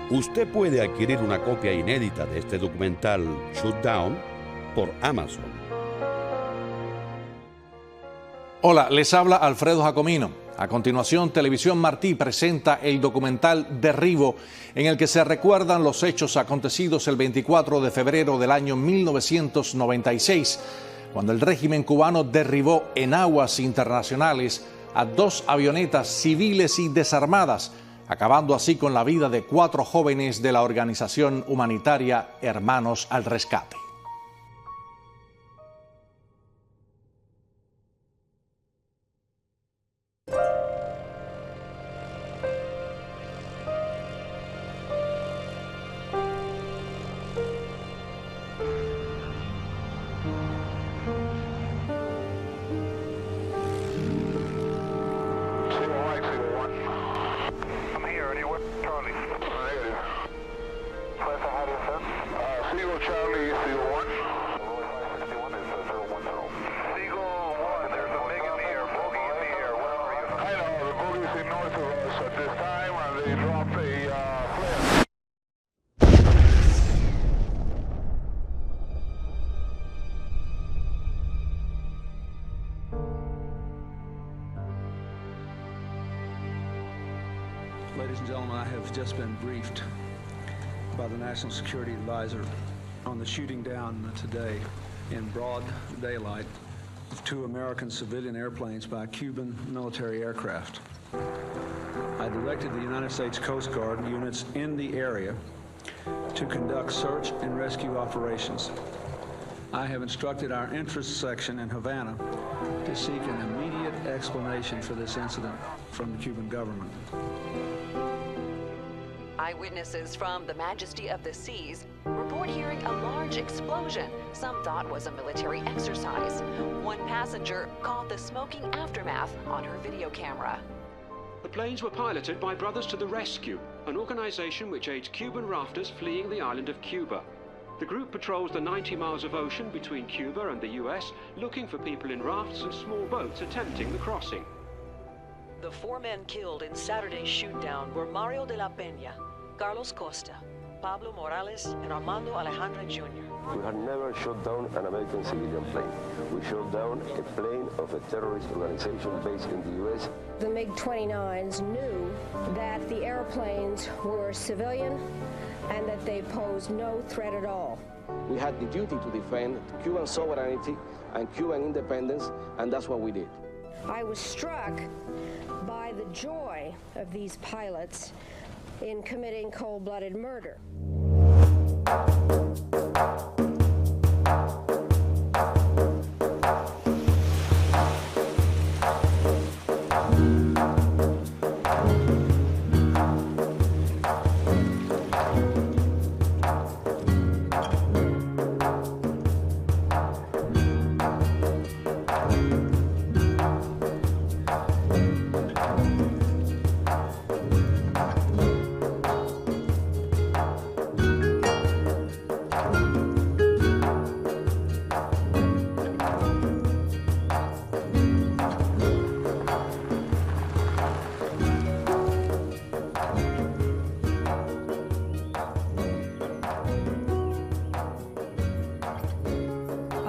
Usted puede adquirir una copia inédita de este documental Shutdown por Amazon. Hola, les habla Alfredo Jacomino. A continuación, Televisión Martí presenta el documental Derribo, en el que se recuerdan los hechos acontecidos el 24 de febrero del año 1996, cuando el régimen cubano derribó en aguas internacionales a 2 avionetas civiles y desarmadas, acabando así con la vida de 4 jóvenes de la organización humanitaria Hermanos al Rescate. Ladies and gentlemen, I have just been briefed by the National Security Advisor on the shooting down today in broad daylight of 2 American civilian airplanes by Cuban military aircraft. I directed the United States Coast Guard units in the area to conduct search and rescue operations. I have instructed our interest section in Havana to seek an immediate explanation for this incident from the Cuban government. Eyewitnesses from the Majesty of the Seas report hearing a large explosion some thought was a military exercise. One passenger caught the smoking aftermath on her video camera. The planes were piloted by Brothers to the Rescue, an organization which aids Cuban rafters fleeing the island of Cuba. The group patrols the 90 miles of ocean between Cuba and the US, looking for people in rafts and small boats attempting the crossing. The 4 men killed in Saturday's shootdown were Mario de la Peña, Carlos Costa, Pablo Morales, and Armando Alejandra Jr. We had never shot down an American civilian plane. We shot down a plane of a terrorist organization based in the US. The MiG-29s knew that the airplanes were civilian and that they posed no threat at all. We had the duty to defend Cuban sovereignty and Cuban independence, and that's what we did. I was struck by the joy of these pilots in committing cold-blooded murder.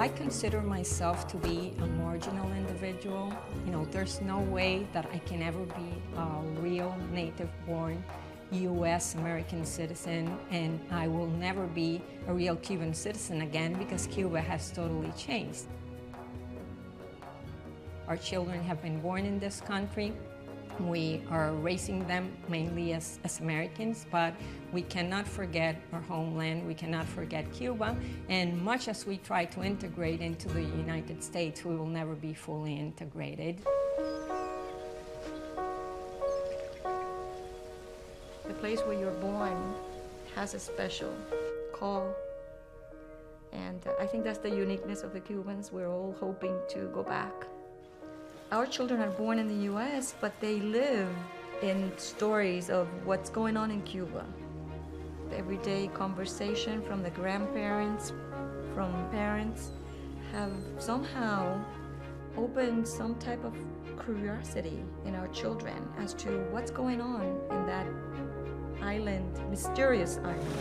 I consider myself to be a marginal individual. You know, there's no way that I can ever be a real native-born U.S. American citizen, and I will never be a real Cuban citizen again because Cuba has totally changed. Our children have been born in this country. We are raising them mainly as Americans, but we cannot forget our homeland, we cannot forget Cuba, and much as we try to integrate into the United States, we will never be fully integrated. The place where you're born has a special call, and I think that's the uniqueness of the Cubans. We're all hoping to go back. Our children are born in the U.S., but they live in stories of what's going on in Cuba. Everyday conversation from the grandparents, from parents, have somehow opened some type of curiosity in our children as to what's going on in that island, mysterious island.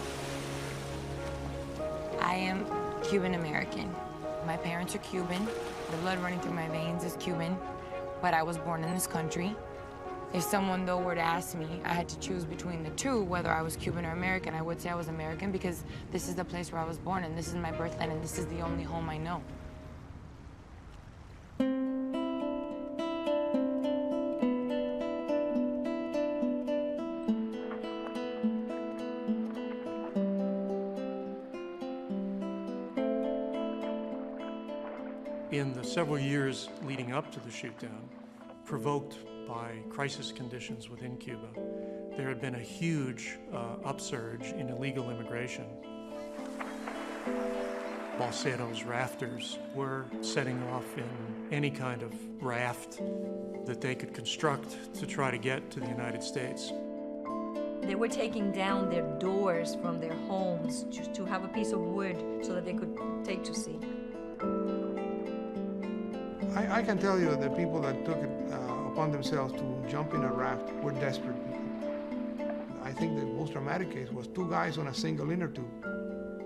I am Cuban American. My parents are Cuban. The blood running through my veins is Cuban, but I was born in this country. If someone, though, were to ask me, I had to choose between the two, whether I was Cuban or American, I would say I was American because this is the place where I was born, and this is my birthland, and this is the only home I know. In the several years leading up to the shootdown, provoked by crisis conditions within Cuba, there had been a huge upsurge in illegal immigration. Balseros, rafters, were setting off in any kind of raft that they could construct to try to get to the United States. They were taking down their doors from their homes just to have a piece of wood so that they could take to sea. I can tell you that the people that took it upon themselves to jump in a raft were desperate people. I think the most dramatic case was 2 guys on a single inner tube.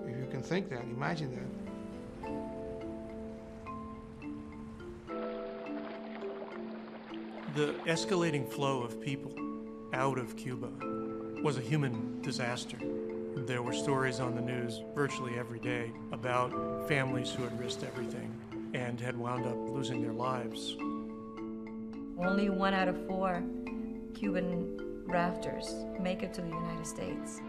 If you can think that, imagine that. The escalating flow of people out of Cuba was a human disaster. There were stories on the news virtually every day about families who had risked everything and had wound up losing their lives. Only 1 out of 4 Cuban rafters make it to the United States.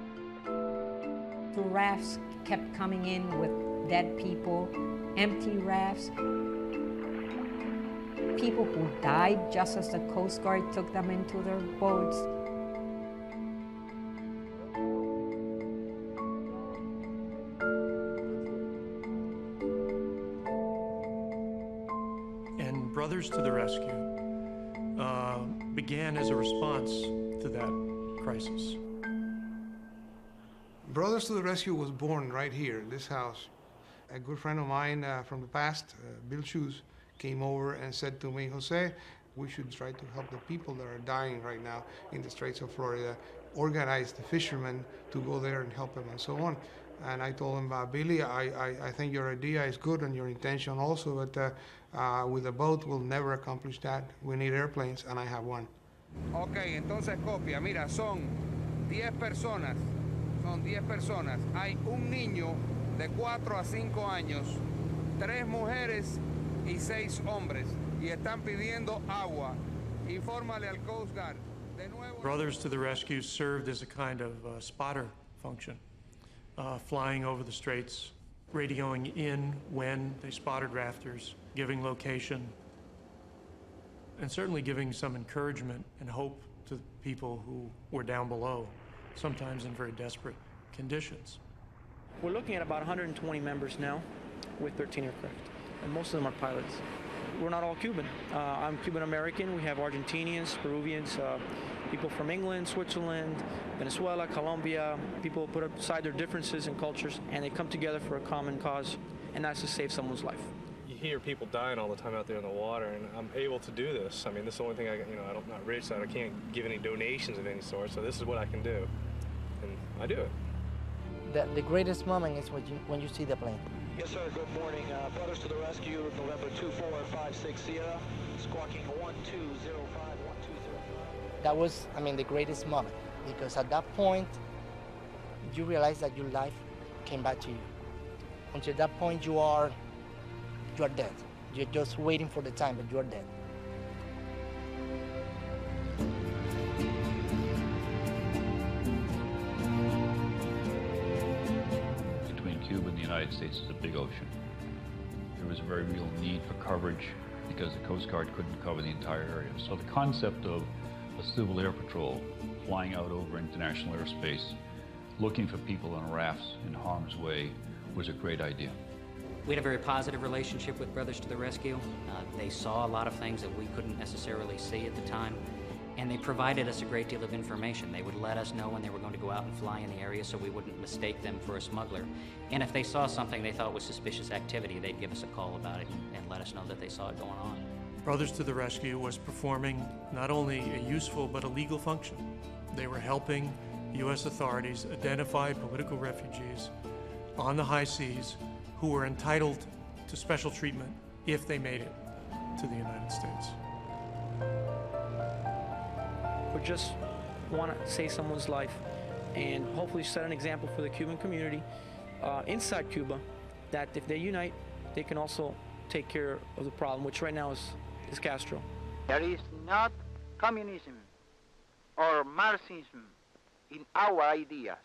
The rafts kept coming in with dead people, empty rafts, people who died just as the Coast Guard took them into their boats. Brothers to the Rescue began as a response to that crisis. Brothers to the Rescue was born right here in this house. A good friend of mine from the past, Bill Shoes, came over and said to me, Jose, we should try to help the people that are dying right now in the Straits of Florida, organize the fishermen to go there and help them and so on. And I told him, Billy, I think your idea is good and your intention also, but with a boat we'll never accomplish that. We need airplanes, and I have one. Okay, entonces copia. Mira, son 10 personas. Hay un niño de 4 a 5 años, 3 mujeres y 6 hombres. Y están pidiendo agua. Infórmale al Coast Guard. De nuevo. Brothers to the Rescue served as a kind of spotter function. Flying over the straits, radioing in when they spotted rafters, giving location, and certainly giving some encouragement and hope to people who were down below, sometimes in very desperate conditions. We're looking at about 120 members now with 13 aircraft, and most of them are pilots. We're not all Cuban. I'm Cuban American. We have Argentinians, Peruvians, people from England, Switzerland, Venezuela, Colombia. People put aside their differences and cultures, and they come together for a common cause, and that's to save someone's life. You hear people dying all the time out there in the water, and I'm able to do this. I mean, this is the only thing I'm not rich, so I can't give any donations of any sort, so this is what I can do, and I do it. The greatest moment is when you see the plane. Yes, sir. Good morning. Brothers to the Rescue, November 2456 Sierra, squawking 1205, 1205. That was, the greatest moment, because at that point, you realize that your life came back to you. Until that point, you are dead. You're just waiting for the time, but you are dead. Cuba and the United States is a big ocean. There was a very real need for coverage because the Coast Guard couldn't cover the entire area. So the concept of a civil air patrol flying out over international airspace, looking for people on rafts in harm's way, was a great idea. We had a very positive relationship with Brothers to the Rescue. They saw a lot of things that we couldn't necessarily see at the time. And they provided us a great deal of information. They would let us know when they were going to go out and fly in the area so we wouldn't mistake them for a smuggler. And if they saw something they thought was suspicious activity, they'd give us a call about it and let us know that they saw it going on. Brothers to the Rescue was performing not only a useful but a legal function. They were helping U.S. authorities identified political refugees on the high seas who were entitled to special treatment if they made it to the United States. We just want to save someone's life and hopefully set an example for the Cuban community inside Cuba that if they unite, they can also take care of the problem, which right now is Castro. There is not communism or Marxism in our ideas.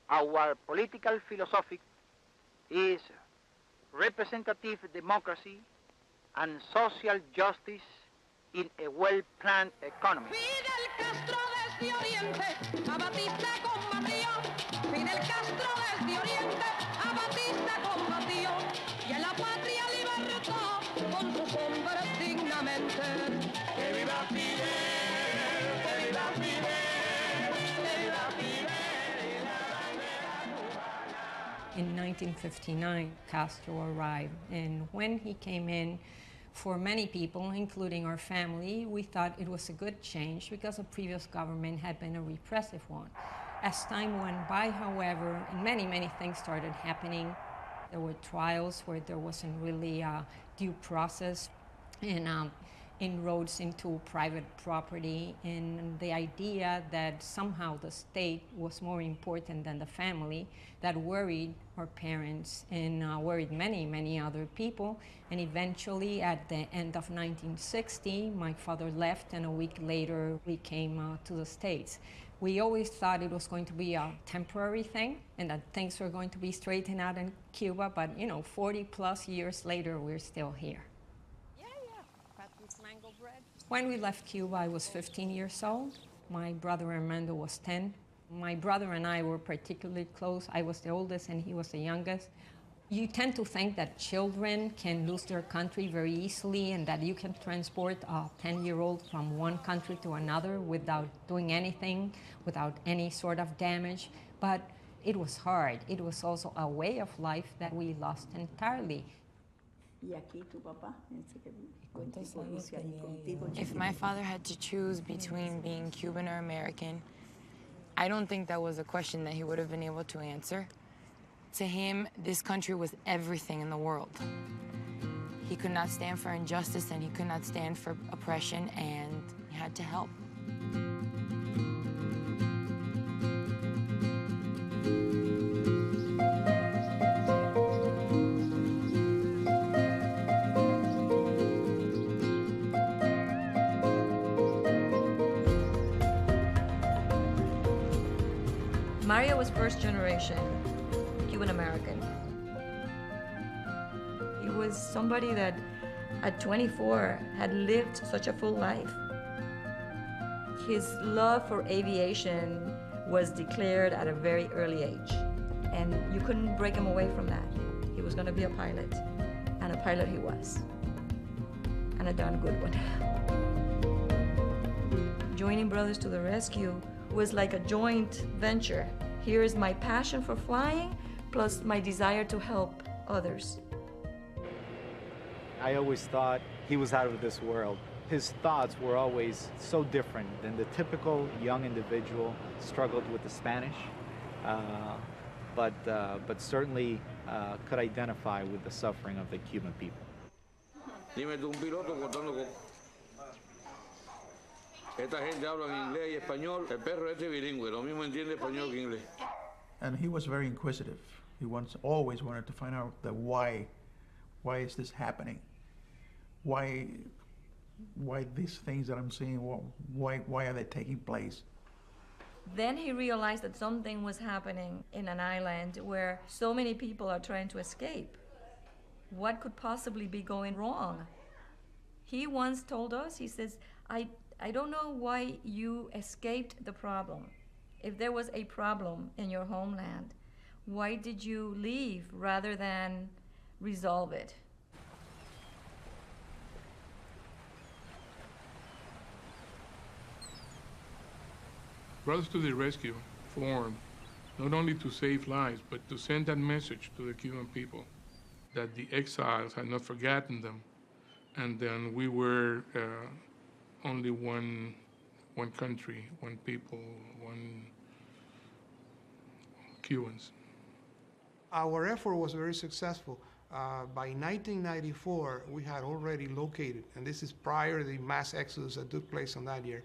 Our political philosophy is representative democracy and social justice in a well-planned economy. Fidel Castro desde Oriente, a Batista combatió. Fidel Castro desde Oriente, a Batista combatió. Y en la patria libertó con sus hombres dignamente. ¡Que viva Fidel! ¡Que viva Fidel! ¡Que viva Fidel! In 1959, Castro arrived, and when he came in, for many people, including our family, we thought it was a good change because the previous government had been a repressive one. As time went by, however, many things started happening. There were trials where there wasn't really a due process, and inroads into private property, and the idea that somehow the state was more important than the family, that worried our parents and worried many other people. And eventually, at the end of 1960, my father left, and a week later we came to the States. We always thought it was going to be a temporary thing and that things were going to be straightened out in Cuba, but 40 plus years later, we're still here. When we left Cuba, I was 15 years old. My brother Armando was 10. My brother and I were particularly close. I was the oldest and he was the youngest. You tend to think that children can lose their country very easily and that you can transport a 10-year-old from one country to another without doing anything, without any sort of damage. But it was hard. It was also a way of life that we lost entirely. If my father had to choose between being Cuban or American, I don't think that was a question that he would have been able to answer. To him, this country was everything in the world. He could not stand for injustice and he could not stand for oppression, and he had to help. Mario was first generation Cuban American. He was somebody that at 24 had lived such a full life. His love for aviation was declared at a very early age, and you couldn't break him away from that. He was going to be a pilot, and a pilot he was, and a darn good one. Joining Brothers to the Rescue was like a joint venture. Here is my passion for flying, plus my desire to help others. I always thought he was out of this world. His thoughts were always so different than the typical young individual. Struggled with the Spanish, but certainly could identify with the suffering of the Cuban people. Dime tú, un piloto cortando coco. Esta gente habla en inglés y español. El perro este es bilingüe, lo mismo entiende español que inglés. And he was very inquisitive. He always wanted to find out the why. Why is this happening? Why these things that I'm seeing? Why are they taking place? Then he realized that something was happening in an island where so many people are trying to escape. What could possibly be going wrong? He once told us, he says, I don't know why you escaped the problem. If there was a problem in your homeland, why did you leave rather than resolve it? Brothers to the Rescue formed not only to save lives, but to send that message to the Cuban people that the exiles had not forgotten them, and then we were only one country, one people, Cubans. Our effort was very successful. By 1994, we had already located, and this is prior to the mass exodus that took place on that year,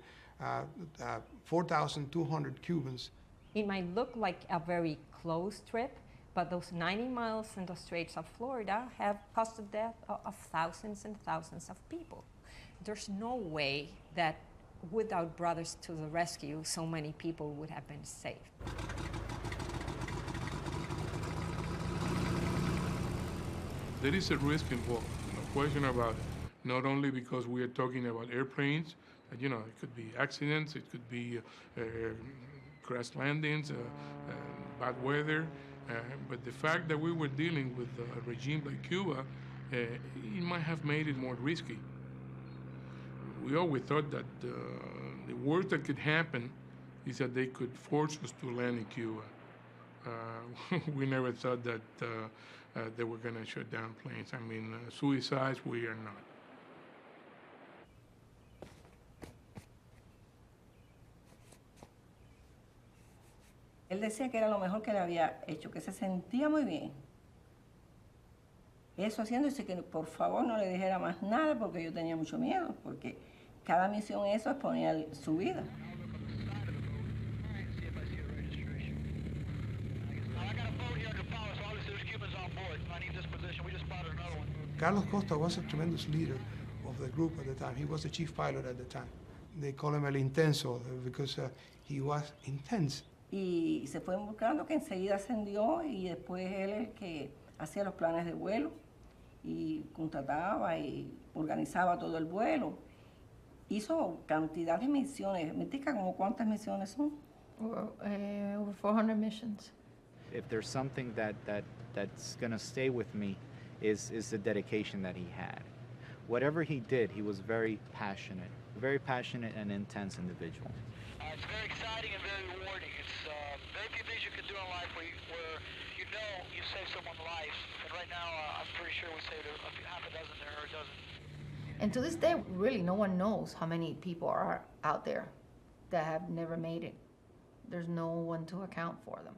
4,200 Cubans. It might look like a very close trip, but those 90 miles in the Straits of Florida have caused the death of thousands and thousands of people. There's no way that without Brothers to the Rescue, so many people would have been saved. There is a risk involved, no question about it. Not only because we are talking about airplanes, but, it could be accidents, it could be crash landings, bad weather, but the fact that we were dealing with a regime like Cuba, it might have made it more risky. We always thought that the worst that could happen is that they could force us to land in Cuba. We never thought that they were going to shut down planes. I mean, suicides, we are not. Él decía que era lo mejor que le había hecho, que se sentía muy bien. Eso haciéndose que por favor no le dijera más nada porque yo tenía mucho miedo, porque cada misión eso exponía su vida. Carlos Costa was a tremendous leader of the group at the time. He was the chief pilot at the time. They call him el intenso because he was intense. Y se fue involucrando que enseguida ascendió y después él el que hacía los planes de vuelo y contrataba y organizaba todo el vuelo. Hizo cantidad de misiones. ¿Me indica como cuántas misiones son? Over 400 missions. If there's something that's going to stay with me is the dedication that he had. Whatever he did, he was very passionate and intense individual. It's very exciting and very rewarding. It's very few things you can do in life where you save someone's life. And right now, I'm pretty sure we saved half a dozen or a dozen. And to this day, really, no one knows how many people are out there that have never made it. There's no one to account for them.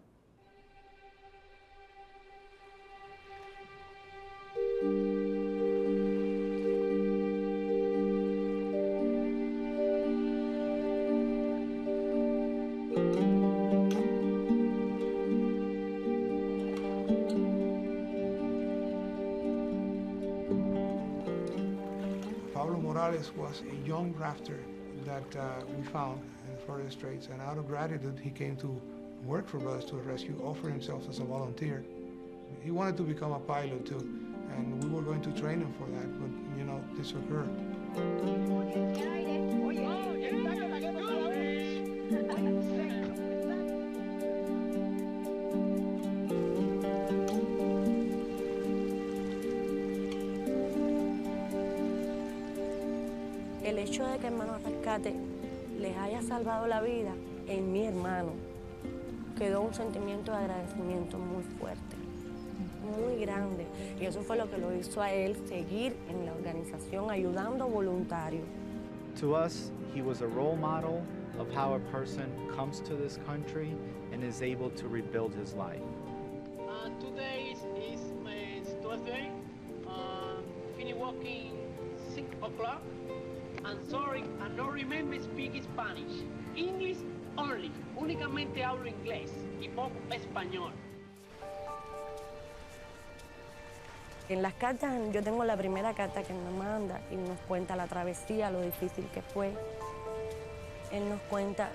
Was a young rafter that we found in the Florida Straits, and out of gratitude he came to work for Brothers to the Rescue, offer himself as a volunteer. He wanted to become a pilot too, and we were going to train him for that, but this occurred. El hecho de que Hermanos Rescate les haya salvado la vida en mi hermano quedó un sentimiento de agradecimiento muy fuerte, muy grande. Y eso fue lo que lo hizo a él seguir en la organización ayudando voluntarios. To us, he was a role model of how a person comes to this country and is able to rebuild his life. Today is Thursday. Finish working 6 o'clock. I'm sorry, I don't remember speaking Spanish. English only. Únicamente hablo inglés y poco español. En las cartas, yo tengo la primera carta que él me manda y nos cuenta la travesía, lo difícil que fue. Él nos cuenta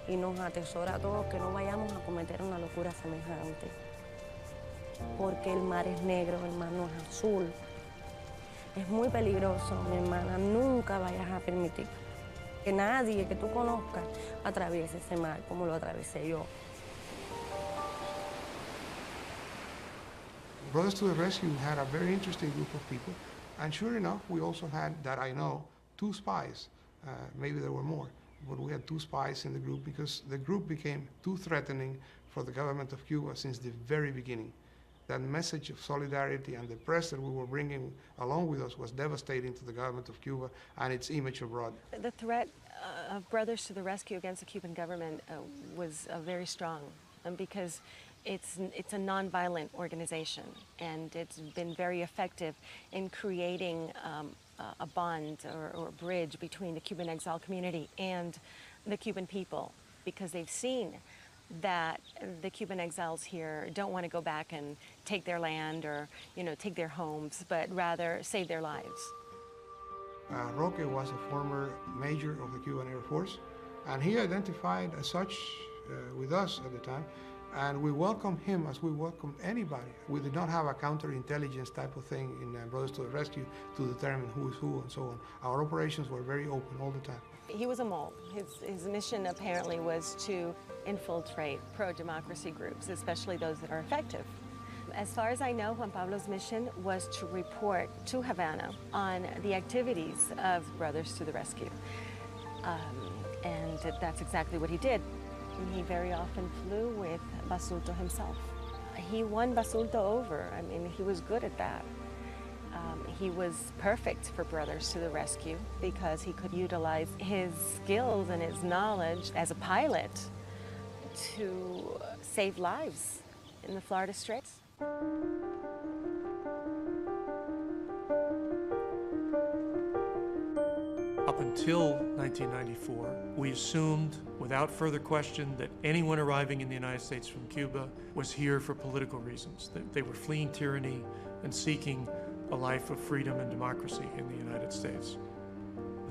y nos atesora a todos que no vayamos a cometer una locura semejante. Porque el mar es negro, el mar no es azul. Es muy peligroso, mi hermana. Nunca vayas a permitir que nadie que tú conozcas atraviese ese mar como lo atravesé yo. Brothers to the Rescue had a very interesting group of people, and sure enough, we also had, that I know, 2 spies. Maybe there were more, but we had 2 spies in the group because the group became too threatening for the government of Cuba since the very beginning. That message of solidarity and the press that we were bringing along with us was devastating to the government of Cuba and its image abroad. The threat of Brothers to the Rescue against the Cuban government was very strong. because it's a nonviolent organization, and it's been very effective in creating a bond or a bridge between the Cuban exile community and the Cuban people, because they've seen that the Cuban exiles here don't want to go back and take their land or, take their homes, but rather save their lives. Roque was a former major of the Cuban Air Force, and he identified as such with us at the time, and we welcomed him as we welcomed anybody. We did not have a counterintelligence type of thing in Brothers to the Rescue to determine who is who and so on. Our operations were very open all the time. He was a mole. His mission apparently was to infiltrate pro-democracy groups, especially those that are effective. As far as I know, Juan Pablo's mission was to report to Havana on the activities of Brothers to the Rescue. And that's exactly what he did. He very often flew with Basulto himself. He won Basulto over. I mean, he was good at that. He was perfect for Brothers to the Rescue because he could utilize his skills and his knowledge as a pilot to save lives in the Florida Straits. Up until 1994, we assumed without further question that anyone arriving in the United States from Cuba was here for political reasons, that they were fleeing tyranny and seeking a life of freedom and democracy in the United States.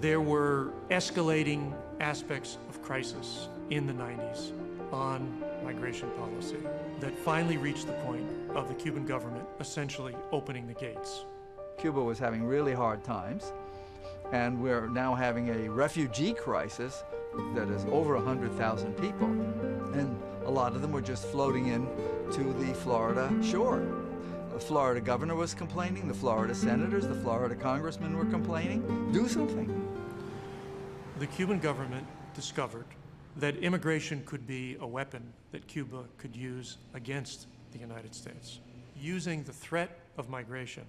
There were escalating aspects of crisis in the 90s on migration policy that finally reached the point of the Cuban government essentially opening the gates. Cuba was having really hard times, and we're now having a refugee crisis that is over 100,000 people, and a lot of them were just floating in to the Florida shore. The Florida governor was complaining, the Florida senators, the Florida congressmen were complaining. Do something. The Cuban government discovered that immigration could be a weapon that Cuba could use against the United States. Using the threat of migration,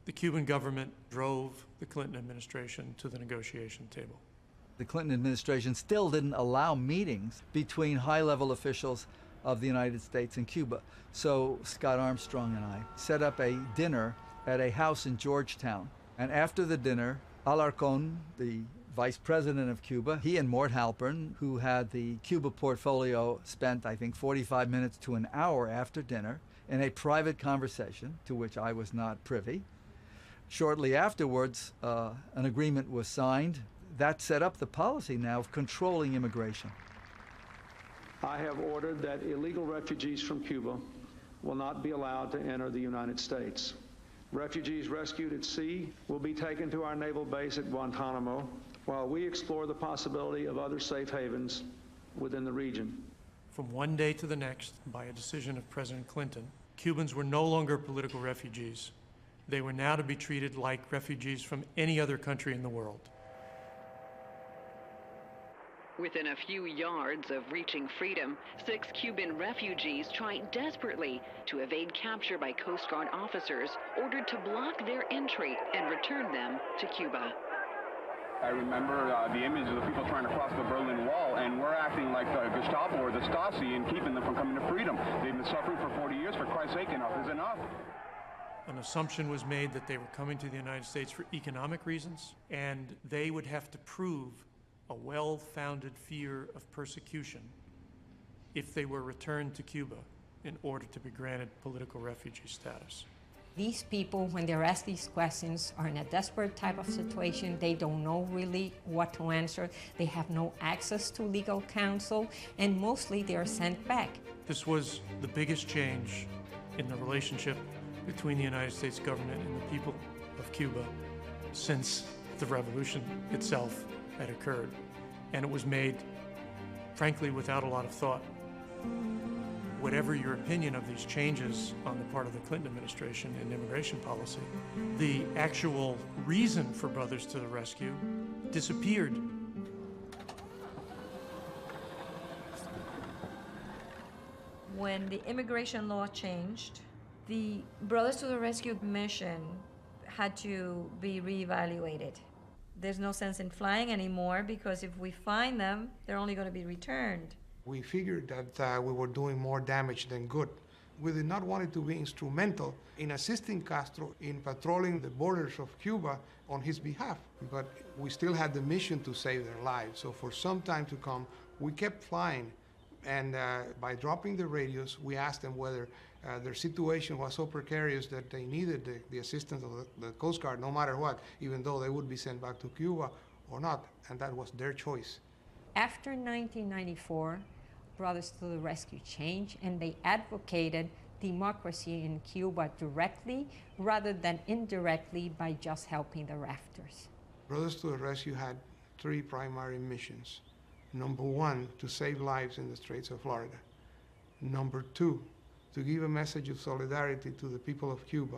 the Cuban government drove the Clinton administration to the negotiation table. The Clinton administration still didn't allow meetings between high-level officials of the United States and Cuba. So Scott Armstrong and I set up a dinner at a house in Georgetown. And after the dinner, Alarcón, the vice president of Cuba, he and Mort Halpern, who had the Cuba portfolio, spent, I think, 45 minutes to an hour after dinner in a private conversation to which I was not privy. Shortly afterwards, an agreement was signed. That set up the policy now of controlling immigration. I have ordered that illegal refugees from Cuba will not be allowed to enter the United States. Refugees rescued at sea will be taken to our naval base at Guantanamo while we explore the possibility of other safe havens within the region. From one day to the next, by a decision of President Clinton, Cubans were no longer political refugees. They were now to be treated like refugees from any other country in the world. Within a few yards of reaching freedom, 6 Cuban refugees try desperately to evade capture by Coast Guard officers ordered to block their entry and return them to Cuba. I remember the image of the people trying to cross the Berlin Wall, and we're acting like the Gestapo or the Stasi and keeping them from coming to freedom. They've been suffering for 40 years. For Christ's sake, enough is enough. An assumption was made that they were coming to the United States for economic reasons, and they would have to prove a well-founded fear of persecution if they were returned to Cuba in order to be granted political refugee status. These people, when they're asked these questions, are in a desperate type of situation. They don't know really what to answer. They have no access to legal counsel, and mostly they are sent back. This was the biggest change in the relationship between the United States government and the people of Cuba since the revolution itself had occurred. And it was made, frankly, without a lot of thought. Whatever your opinion of these changes on the part of the Clinton administration in immigration policy, the actual reason for Brothers to the Rescue disappeared. When the immigration law changed, the Brothers to the Rescue mission had to be reevaluated. There's no sense in flying anymore because if we find them, they're only going to be returned. We figured that we were doing more damage than good. We did not want it to be instrumental in assisting Castro in patrolling the borders of Cuba on his behalf, but we still had the mission to save their lives. So for some time to come, we kept flying, and by dropping the radios, we asked them whether their situation was so precarious that they needed the assistance of the Coast Guard, no matter what, even though they would be sent back to Cuba or not, and that was their choice. After 1994, Brothers to the Rescue changed, and they advocated democracy in Cuba directly rather than indirectly by just helping the rafters. Brothers to the Rescue had three primary missions. Number one, to save lives in the Straits of Florida. Number two, to give a message of solidarity to the people of Cuba,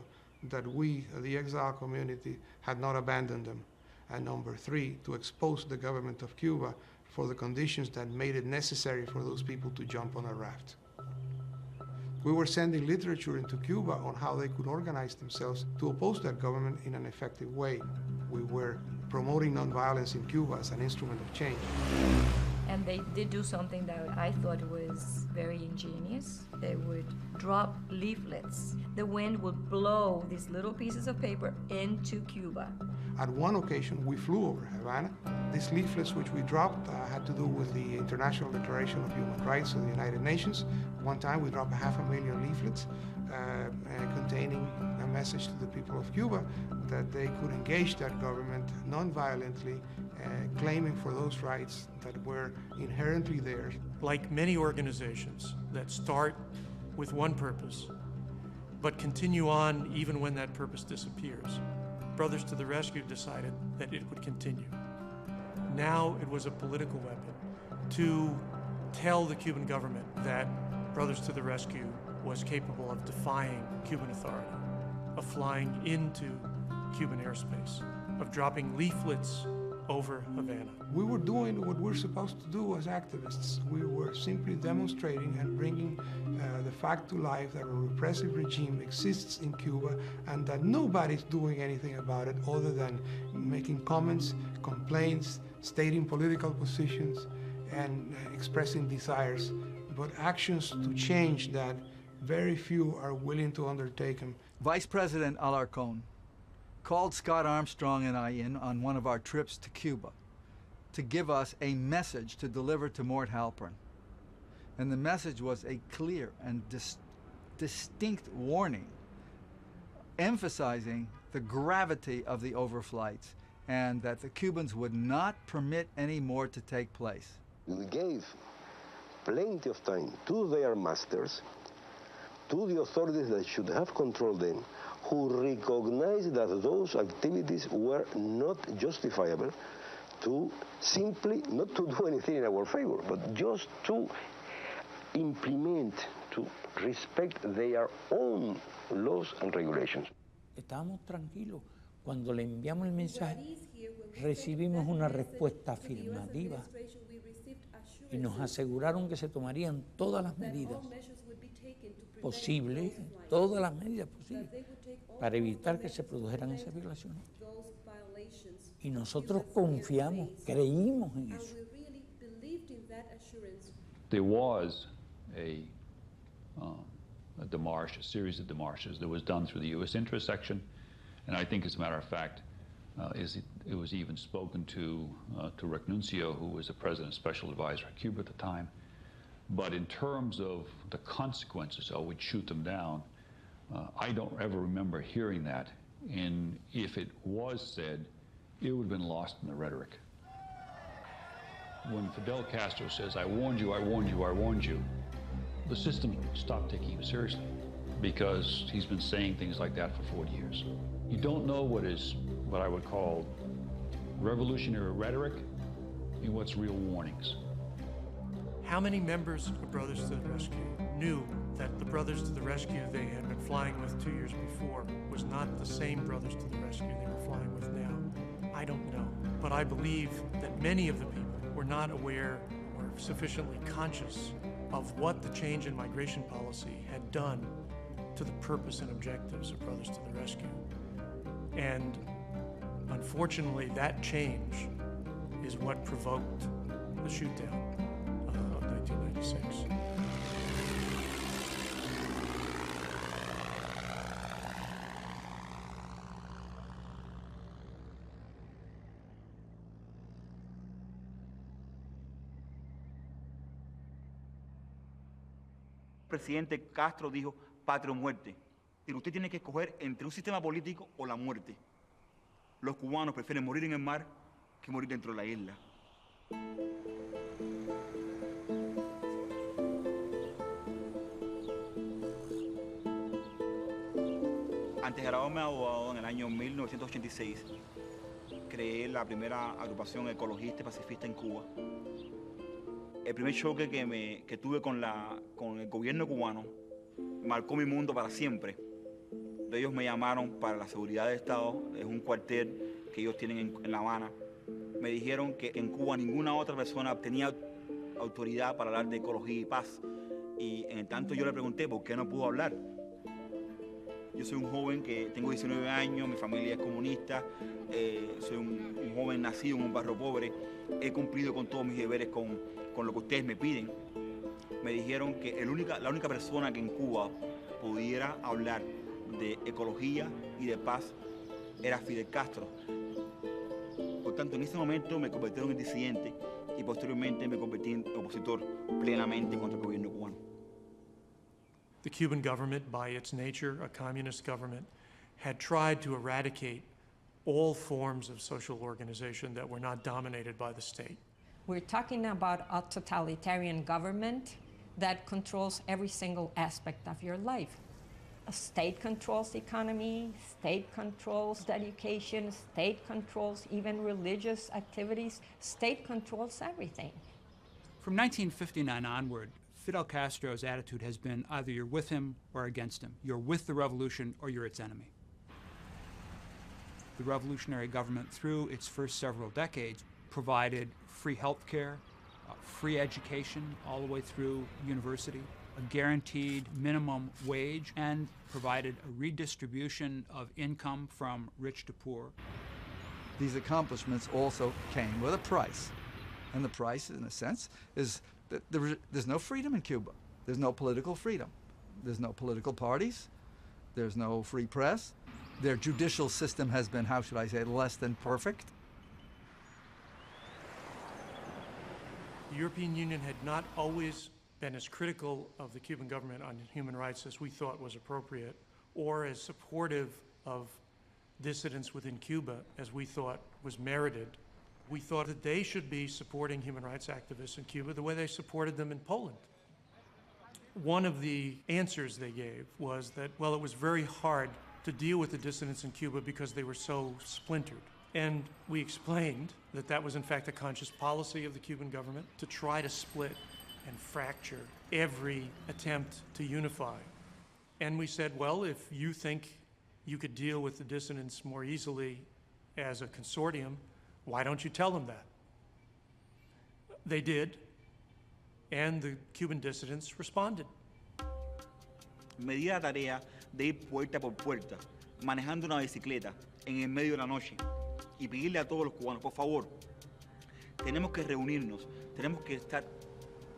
that we, the exile community, had not abandoned them. And number three, to expose the government of Cuba for the conditions that made it necessary for those people to jump on a raft. We were sending literature into Cuba on how they could organize themselves to oppose that government in an effective way. We were promoting nonviolence in Cuba as an instrument of change. And they did do something that I thought was very ingenious. They would drop leaflets. The wind would blow these little pieces of paper into Cuba. At one occasion, we flew over Havana. These leaflets which we dropped had to do with the International Declaration of Human Rights of the United Nations. One time we dropped 500,000 leaflets containing a message to the people of Cuba that they could engage that government non-violently, claiming for those rights that were inherently theirs. Like many organizations that start with one purpose, but continue on even when that purpose disappears, Brothers to the Rescue decided that it would continue. Now it was a political weapon to tell the Cuban government that Brothers to the Rescue was capable of defying Cuban authority, of flying into Cuban airspace, of dropping leaflets over Havana. We were doing what we're supposed to do as activists. We were simply demonstrating and bringing the fact to life that a repressive regime exists in Cuba and that nobody's doing anything about it other than making comments, complaints, stating political positions, and expressing desires. But actions to change that, very few are willing to undertake them. Vice President Alarcón called Scott Armstrong and I in on one of our trips to Cuba to give us a message to deliver to Mort Halpern. And the message was a clear and distinct warning, emphasizing the gravity of the overflights and that the Cubans would not permit any more to take place. We gave plenty of time to their masters, to the authorities that should have controlled them, who recognized that those activities were not justifiable, to simply not to do anything in our favor, but just to implement, to respect their own laws and regulations. Estábamos tranquilos. Cuando le enviamos el mensaje, recibimos una respuesta afirmativa y nos aseguraron que se tomarían todas las medidas posibles, todas las medidas posibles, para evitar que se produjeran esas violaciones. Y nosotros confiamos, creímos en eso. There was a démarche, a series of démarches that was done through the U.S. interest section, and I think, as a matter of fact, it was even spoken to Rick Nuncio, who was the president's special advisor at Cuba at the time. But in terms of the consequences, we'd shoot them down, I don't ever remember hearing that. And if it was said, it would have been lost in the rhetoric. When Fidel Castro says, I warned you, I warned you, I warned you, the system stopped taking him seriously because he's been saying things like that for 40 years. You don't know what I would call revolutionary rhetoric and what's real warnings. How many members of Brothers to the Rescue knew that the Brothers to the Rescue they had been flying with 2 years before was not the same Brothers to the Rescue they were flying with now? I don't know. But I believe that many of the people were not aware or sufficiently conscious of what the change in migration policy had done to the purpose and objectives of Brothers to the Rescue. And unfortunately, that change is what provoked the shoot-down of 1996. El presidente Castro dijo patria o muerte. Y usted tiene que escoger entre un sistema político o la muerte. Los cubanos prefieren morir en el mar que morir dentro de la isla. Antes de graduarme de abogado en el año 1986, creé la primera agrupación ecologista y pacifista en Cuba. El primer choque que tuve con el gobierno cubano marcó mi mundo para siempre. Ellos me llamaron para la seguridad del Estado, es un cuartel que ellos tienen en La Habana. Me dijeron que en Cuba ninguna otra persona tenía autoridad para hablar de ecología y paz. Y en tanto yo le pregunté por qué no pudo hablar. Yo soy un joven que tengo 19 años, mi familia es comunista, soy un joven nacido en un barrio pobre, he cumplido con todos mis deberes con lo que ustedes me piden. Me dijeron que la única persona que en Cuba pudiera hablar de ecología y de paz era Fidel Castro. Por tanto, en ese momento me convirtieron en disidente y posteriormente me convertí en opositor plenamente contra el gobierno cubano. The Cuban government, by its nature, a communist government, had tried to eradicate all forms of social organization that were not dominated by the state. We're talking about a totalitarian government that controls every single aspect of your life. A state controls the economy, state controls the education, state controls even religious activities, state controls everything. From 1959 onward, Fidel Castro's attitude has been either you're with him or against him. You're with the revolution or you're its enemy. The revolutionary government, through its first several decades, provided free health care, free education all the way through university, a guaranteed minimum wage, and provided a redistribution of income from rich to poor. These accomplishments also came with a price. And the price, in a sense, is that there's no freedom in Cuba. There's no political freedom. There's no political parties. There's no free press. Their judicial system has been, how should I say, less than perfect. The European Union had not always been as critical of the Cuban government on human rights as we thought was appropriate, or as supportive of dissidents within Cuba as we thought was merited. We thought that they should be supporting human rights activists in Cuba the way they supported them in Poland. One of the answers they gave was that, well, it was very hard to deal with the dissidents in Cuba because they were so splintered. And we explained that that was in fact a conscious policy of the Cuban government to try to split and fracture every attempt to unify. And we said, well, if you think you could deal with the dissidents more easily as a consortium, why don't you tell them that? They did, and the Cuban dissidents responded. Me di la tarea de ir puerta por puerta, manejando una bicicleta en el medio de la noche y pedirle a todos los cubanos, por favor, tenemos que reunirnos, tenemos que estar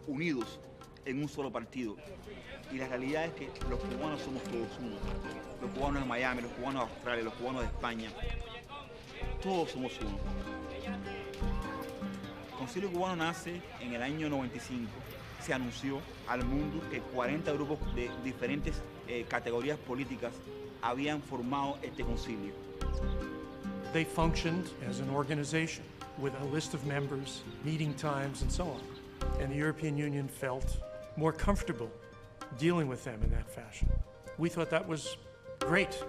unidos en un solo partido. Y la realidad es que los cubanos somos todos uno. Los cubanos de Miami, los cubanos de Australia, los cubanos de España, todos somos uno. El Concilio Cubano nace en el año 95. Se anunció al mundo que 40 grupos de diferentes categorías políticas habían formado este concilio. They functioned as an organization with a list of members, meeting times, and so on. And the European Union felt more comfortable dealing with them in that fashion. We thought that was great.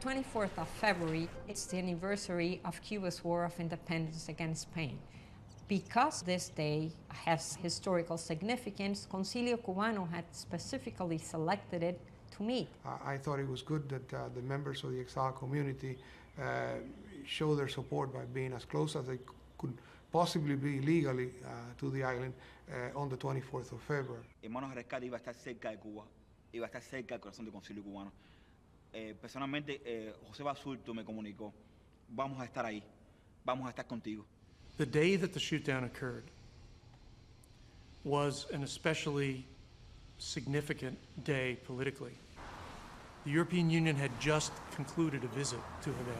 24th of February, it's the anniversary of Cuba's War of Independence against Spain. Because this day has historical significance, Concilio Cubano had specifically selected it to meet. I thought it was good that the members of the exile community show their support by being as close as they could possibly be legally to the island on the 24th of February. Hermanos Rescate iba a estar cerca de Cuba, iba a estar cerca del corazón del Concilio Cubano. Personalmente, José Basurto me comunicó, vamos a estar ahí, vamos a estar contigo. The day that the shoot-down occurred was an especially significant day politically. The European Union had just concluded a visit to Havana,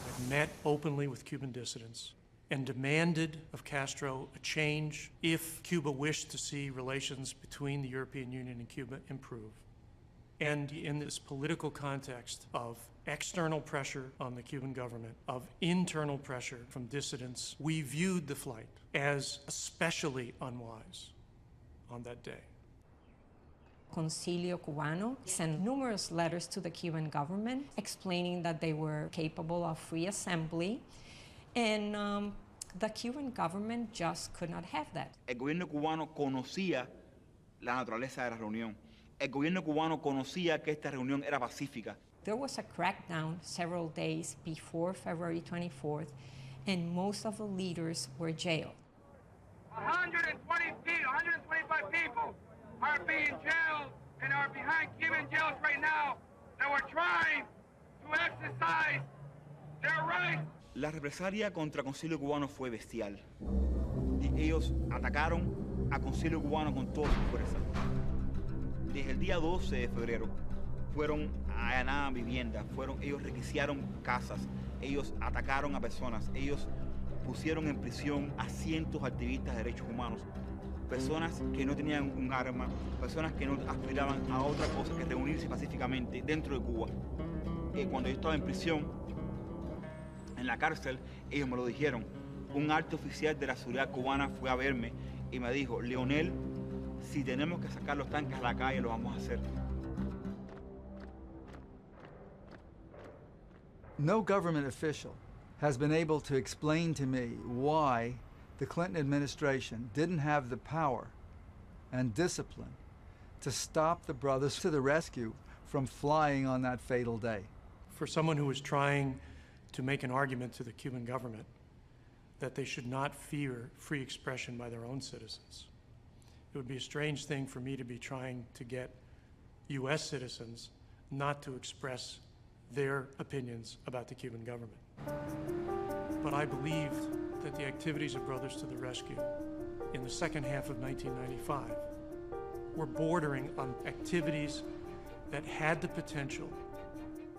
had met openly with Cuban dissidents, and demanded of Castro a change if Cuba wished to see relations between the European Union and Cuba improve. And in this political context of external pressure on the Cuban government, of internal pressure from dissidents, we viewed the flight as especially unwise on that day. Concilio Cubano sent numerous letters to the Cuban government explaining that they were capable of free assembly, and the Cuban government just could not have that. El gobierno cubano conocía la naturaleza de la reunión. El gobierno cubano conocía que esta reunión era pacífica. There was a crackdown several days before February 24th, and most of the leaders were jailed. 125 people are being jailed and are behind Cuban jails right now that were trying to exercise their rights. La represalia contra Concilio Cubano fue bestial. Y ellos atacaron a Concilio Cubano con toda su fuerza. Desde el día 12 de febrero fueron allanadas viviendas, ellos requisieron casas, ellos atacaron a personas, ellos pusieron en prisión a cientos de activistas de derechos humanos, personas que no tenían un arma, personas que no aspiraban a otra cosa que reunirse pacíficamente dentro de Cuba. Cuando yo estaba en prisión, en la cárcel, ellos me lo dijeron. Un alto oficial de la seguridad cubana fue a verme y me dijo, Leonel, si tenemos que sacar los tanques a la calle, lo vamos a hacer. No government official has been able to explain to me why the Clinton administration didn't have the power and discipline to stop the brothers to the rescue from flying on that fatal day. For someone who was trying to make an argument to the Cuban government that they should not fear free expression by their own citizens, it would be a strange thing for me to be trying to get U.S. citizens not to express their opinions about the Cuban government. But I believed that the activities of Brothers to the Rescue in the second half of 1995 were bordering on activities that had the potential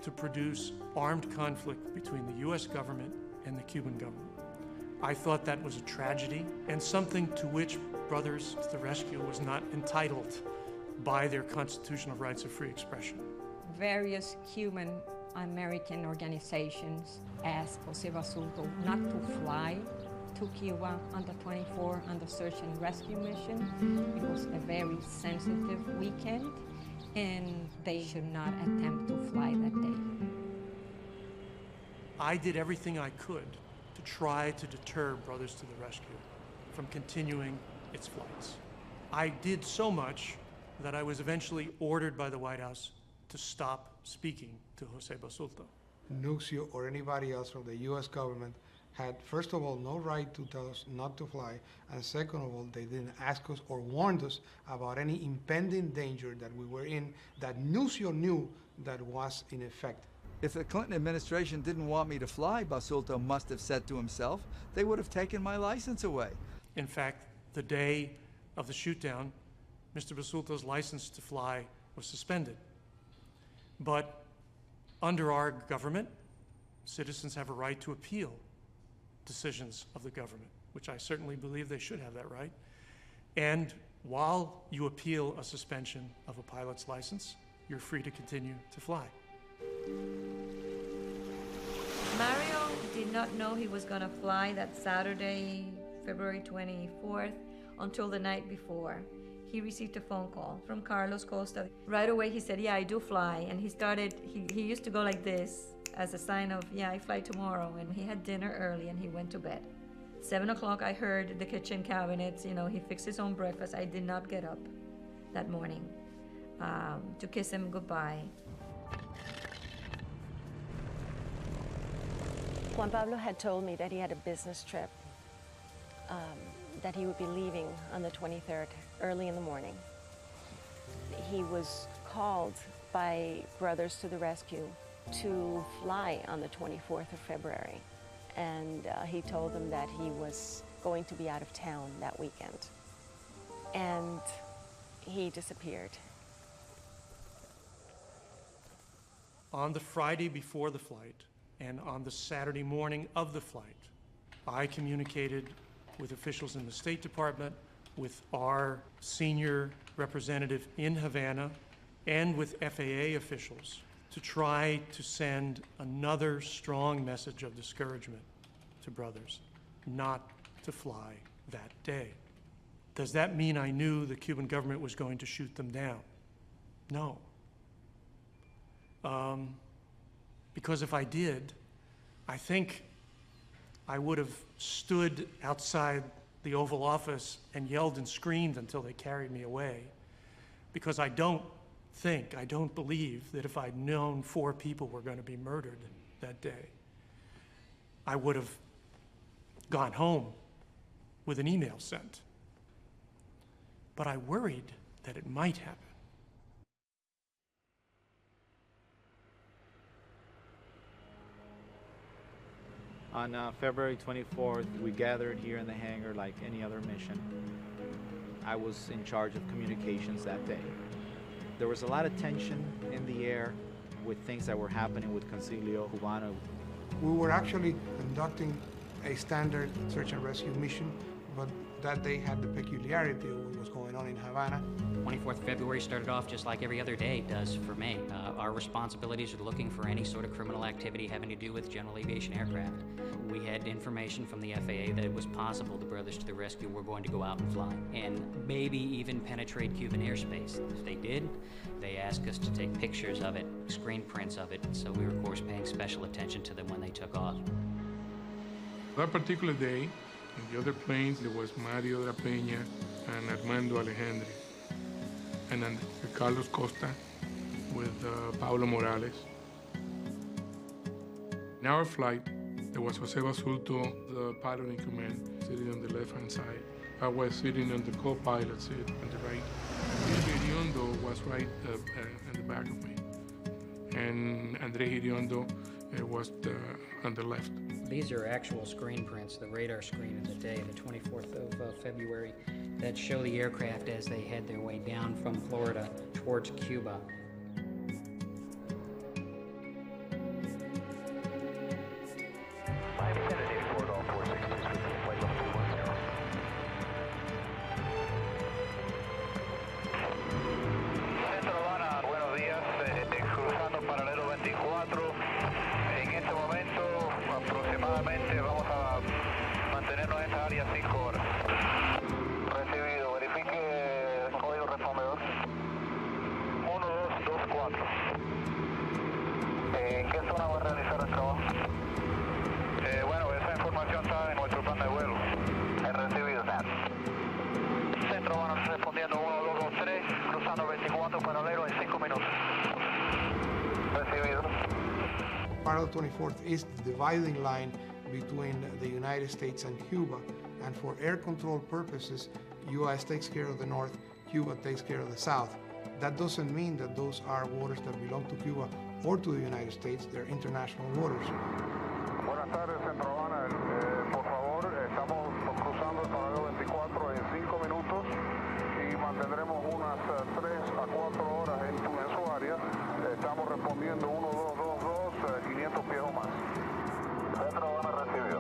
to produce armed conflict between the U.S. government and the Cuban government. I thought that was a tragedy and something to which Brothers to the Rescue was not entitled by their constitutional rights of free expression. Various Cuban American organizations asked José Basulto not to fly to Cuba on the 24th on the search and rescue mission. It was a very sensitive weekend, and they should not attempt to fly that day. I did everything I could to try to deter Brothers to the Rescue from continuing its flights. I did so much that I was eventually ordered by the White House to stop speaking to José Basulto. Nuxio or anybody else from the U.S. government had, first of all, no right to tell us not to fly, and second of all, they didn't ask us or warned us about any impending danger that we were in that Nuxio knew that was in effect. If the Clinton administration didn't want me to fly, Basulto must have said to himself, they would have taken my license away. In fact, the day of the shoot-down, Mr. Basulto's license to fly was suspended. But under our government, citizens have a right to appeal decisions of the government, which I certainly believe they should have that right. And while you appeal a suspension of a pilot's license, you're free to continue to fly. Mario did not know he was going to fly that Saturday, February 24th, until the night before. He received a phone call from Carlos Costa. Right away he said, yeah, I do fly. And he used to go like this as a sign of, yeah, I fly tomorrow. And he had dinner early and he went to bed. 7 o'clock I heard the kitchen cabinets, he fixed his own breakfast. I did not get up that morning to kiss him goodbye. Juan Pablo had told me that he had a business trip, that he would be leaving on the 23rd, early in the morning. He was called by Brothers to the Rescue to fly on the 24th of February. and he told them that he was going to be out of town that weekend. And he disappeared. On the Friday before the flight and on the Saturday morning of the flight, I communicated with officials in the State Department, with our senior representative in Havana, and with FAA officials to try to send another strong message of discouragement to brothers not to fly that day. Does that mean I knew the Cuban government was going to shoot them down? No. Because if I did, I think I would have stood outside the Oval Office and yelled and screamed until they carried me away. Because I don't believe that if I'd known 4 people were going to be murdered that day, I would have gone home with an email sent. But I worried that it might happen. On February 24th, we gathered here in the hangar like any other mission. I was in charge of communications that day. There was a lot of tension in the air with things that were happening with Concilio Cubano. We were actually conducting a standard search and rescue mission, but that day had the peculiarity of what was going on in Havana. 24th February started off just like every other day does for me. Our responsibilities are looking for any sort of criminal activity having to do with general aviation aircraft. We had information from the FAA that it was possible the Brothers to the Rescue were going to go out and fly, and maybe even penetrate Cuban airspace. If they did, they asked us to take pictures of it, screen prints of it, so we were, of course, paying special attention to them when they took off. That particular day, in the other planes, there was Mario de la Peña and Armando Alejandri, and then Carlos Costa with Paulo Morales. In our flight, there was Jose Basulto, the pilot in command, sitting on the left-hand side. I was sitting on the co-pilot seat on the right. Silvio Iriondo was right in the back of me, and Andrés Iriondo was on the left. These are actual screen prints, the radar screen of the day, the 24th of February, that show the aircraft as they head their way down from Florida towards Cuba. Part of the 24th is the dividing line between the United States and Cuba, and for air control purposes, U.S. takes care of the north, Cuba takes care of the south. That doesn't mean that those are waters that belong to Cuba or to the United States. They're international waters. Buenas tardes, Centro Habana. Por favor, estamos cruzando el paralelo 24 en 5 minutos y mantendremos unas 3 a 4 horas en su área. Estamos respondiendo 1222, 500 pies o más. Centro Habana recibido.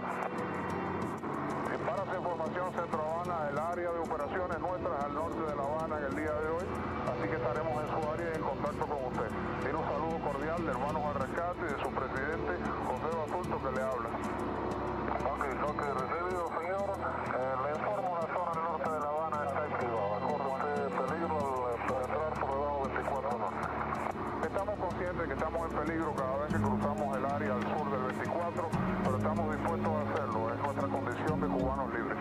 Y para su información, Centro Habana, el área de operaciones nuestras al norte de La Habana en el día de hoy, así que estaremos en su área y en contacto con usted. Tiene un saludo cordial de Hermanos al Rescate y de su presidente, José Basulto, que le habla. Ok, recibido, señor. Le informo, la zona del norte de La Habana está activada. Corre usted peligro al penetrar por debajo 24 norte. Estamos conscientes que estamos en peligro cada vez que cruzamos el área al sur del 24, pero estamos dispuestos a hacerlo. Es nuestra condición de cubanos libres.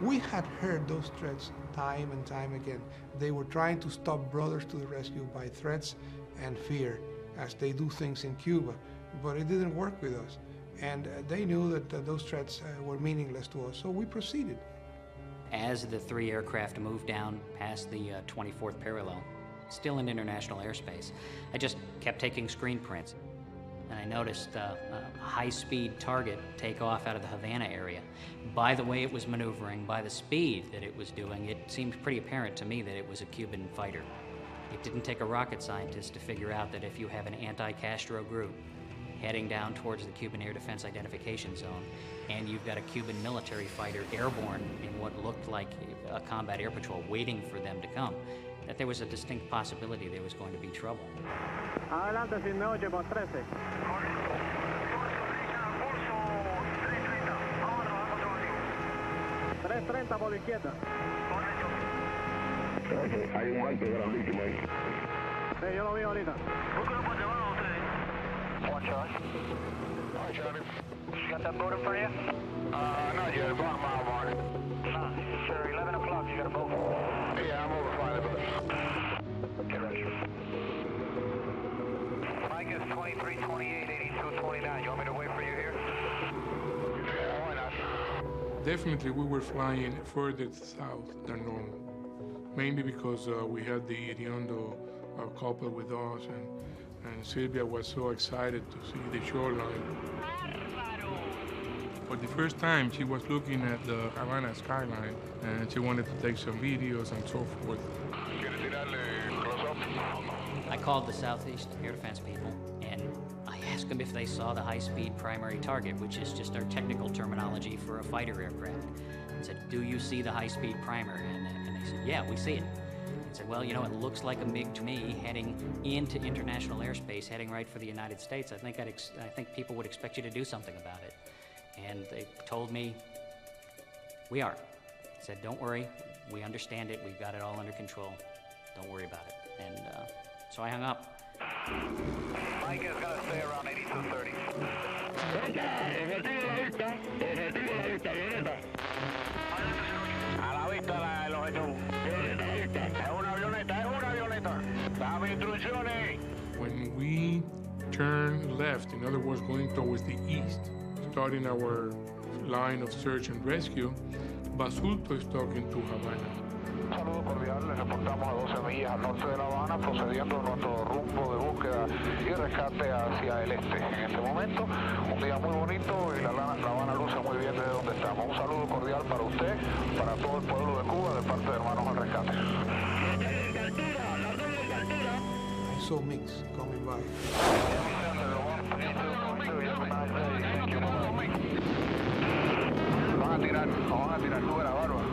We had heard those threats time and time again. They were trying to stop Brothers to the Rescue by threats and fear as they do things in Cuba, but it didn't work with us. And they knew that those threats were meaningless to us, so we proceeded. As the 3 aircraft moved down past the 24th parallel, still in international airspace, I just kept taking screen prints. and I noticed a high-speed target take off out of the Havana area. By the way it was maneuvering, by the speed that it was doing, it seemed pretty apparent to me that it was a Cuban fighter. It didn't take a rocket scientist to figure out that if you have an anti-Castro group heading down towards the Cuban Air Defense Identification Zone, and you've got a Cuban military fighter airborne in what looked like a combat air patrol waiting for them to come, that there was a distinct possibility there was going to be trouble. Adelante, si me oye, con 13. 330 por la izquierda. Hay un banco grandísimo ahí. Sí, yo lo vi ahorita. ¿Búsquelo por debajo ustedes? One shot. All right, Charlie. You got that boat in front of you? Not yet. Block mile mark. No, sure, 11 o'clock, you got a boat? Yeah, I'm over 5 of it. Get ready. Mike is 23, 28, 82, 29. You want me to wait for you here? Yeah, why not? Definitely we were flying further south than normal, mainly because we had the Iriondo couple with us, and Sylvia was so excited to see the shoreline. For the first time, she was looking at the Havana skyline, and she wanted to take some videos and so forth. I called the Southeast Air Defense people, and I asked them if they saw the high-speed primary target, which is just our technical terminology for a fighter aircraft. I said, do you see the high-speed primer? And they said, yeah, we see it. I said, well, you know, it looks like a MiG to me heading into international airspace, heading right for the United States. I think people would expect you to do something about it. And they told me, we are. I said, don't worry, we understand it, we've got it all under control. Don't worry about it. And so I hung up. Mike is going to stay around 8230. A la vista el objetivo. Es una avioneta, es una avioneta. Dame instrucciones. When we turned left, in other words, going towards the east, starting our line of search and rescue, Basulto is talking to Havana. Un saludo cordial, les reportamos a 12 millas al norte de La Habana, procediendo nuestro rumbo de búsqueda y rescate hacia el este. En este momento, un día muy bonito y La Habana luce muy bien desde donde estamos. Un saludo cordial para usted, para todo el pueblo de Cuba, de parte de Hermanos al Rescate. I saw MiGs coming by. Van a tirar, tú eras bárbaro.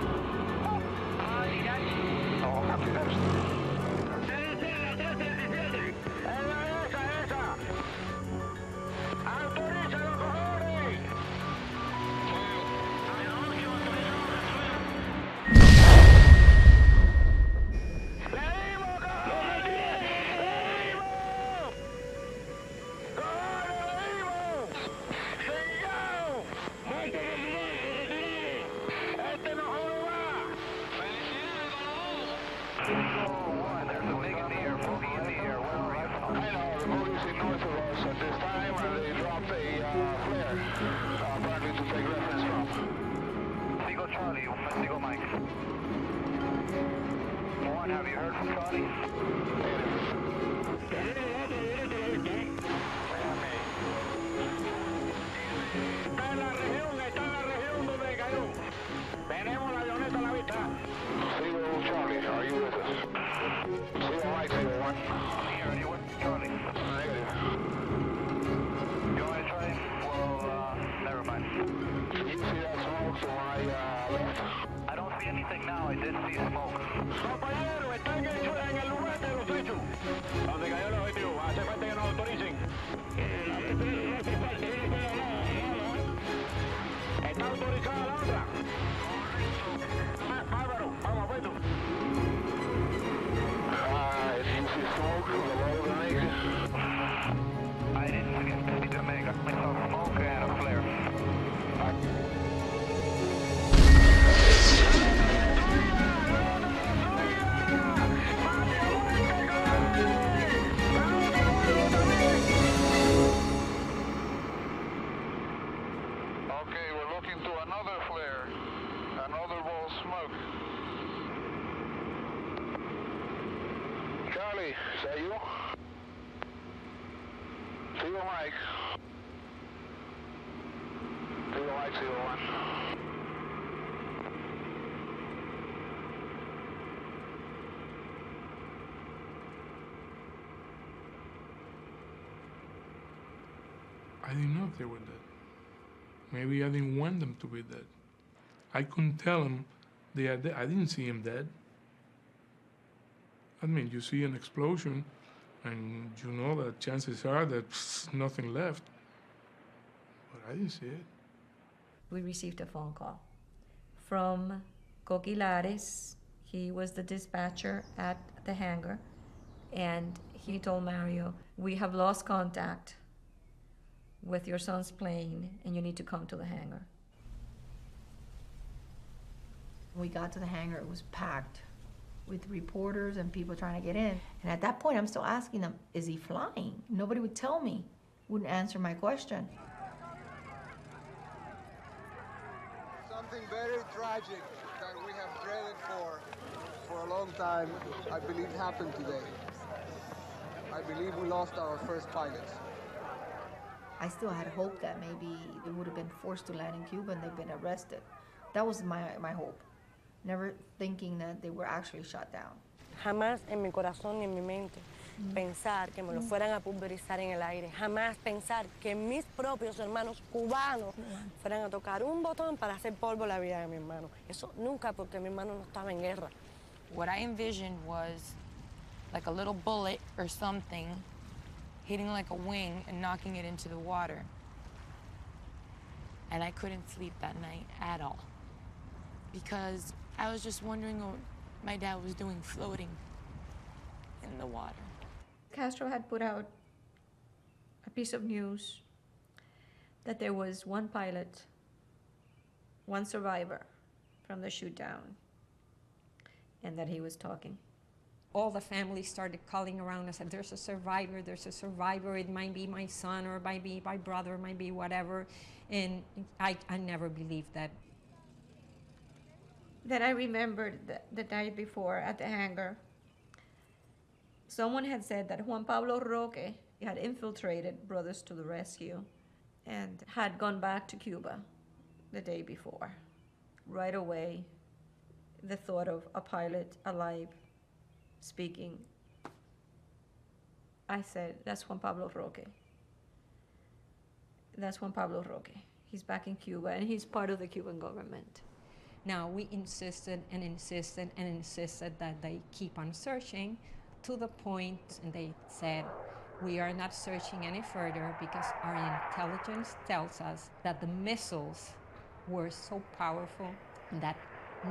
Sigo Mike. Sigo Mike, sigo Juan. I didn't know if they were dead. Maybe I didn't want them to be dead. I couldn't tell them they are dead. I didn't see him dead. I mean, you see an explosion, and you know that chances are that nothing left. But I didn't see it. We received a phone call from Coquilares. He was the dispatcher at the hangar, and he told Mario, "We have lost contact with your son's plane, and you need to come to the hangar." When we got to the hangar, it was packed with reporters and people trying to get in. And at that point, I'm still asking them, is he flying? Nobody would tell me, wouldn't answer my question. Something very tragic that we have dreaded for a long time, I believe happened today. I believe we lost our first pilot. I still had hope that maybe they would have been forced to land in Cuba and they've been arrested. That was my hope. Never thinking that they were actually shot down. Jamás en mi corazón ni en mi mente pensar que me lo fueran a pulverizar en el aire. Jamás pensar que mis propios hermanos cubanos fueran a tocar un botón para hacer polvo la vida de mi hermano. Eso nunca, porque mi hermano no estaba en guerra. What I envisioned was like a little bullet or something hitting like a wing and knocking it into the water. And I couldn't sleep that night at all because I was just wondering what my dad was doing floating in the water. Castro had put out a piece of news that there was one pilot, one survivor from the shoot down, and that he was talking. All the families started calling around and said, there's a survivor, it might be my son, or it might be my brother, it might be whatever. And I never believed that. Then I remembered the night before at the hangar, someone had said that Juan Pablo Roque had infiltrated Brothers to the Rescue and had gone back to Cuba the day before. Right away, the thought of a pilot alive speaking, I said, that's Juan Pablo Roque. That's Juan Pablo Roque. He's back in Cuba and he's part of the Cuban government. Now, we insisted and insisted and insisted that they keep on searching to the point, and they said, we are not searching any further because our intelligence tells us that the missiles were so powerful that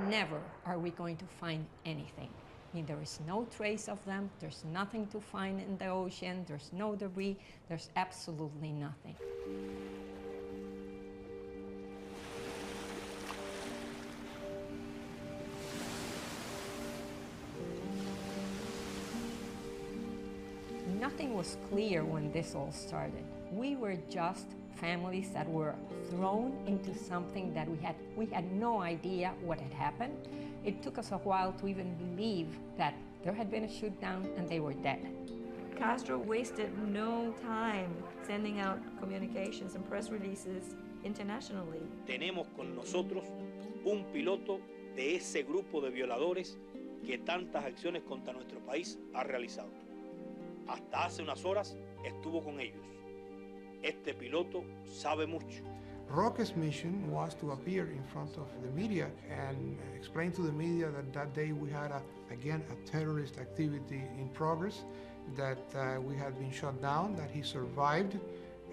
never are we going to find anything. I mean, there is no trace of them, there's nothing to find in the ocean, there's no debris, there's absolutely nothing. Nothing was clear when this all started. We were just families that were thrown into something that we had no idea what had happened. It took us a while to even believe that there had been a shoot down and they were dead. Castro wasted no time sending out communications and press releases internationally. Tenemos con nosotros un piloto de ese grupo de violadores que tantas acciones contra nuestro país ha realizado. Hasta hace unas horas estuvo con ellos. Este piloto sabe mucho. Roque's mission was to appear in front of the media and explain to the media that that day we had, again, a terrorist activity in progress, that we had been shot down, that he survived,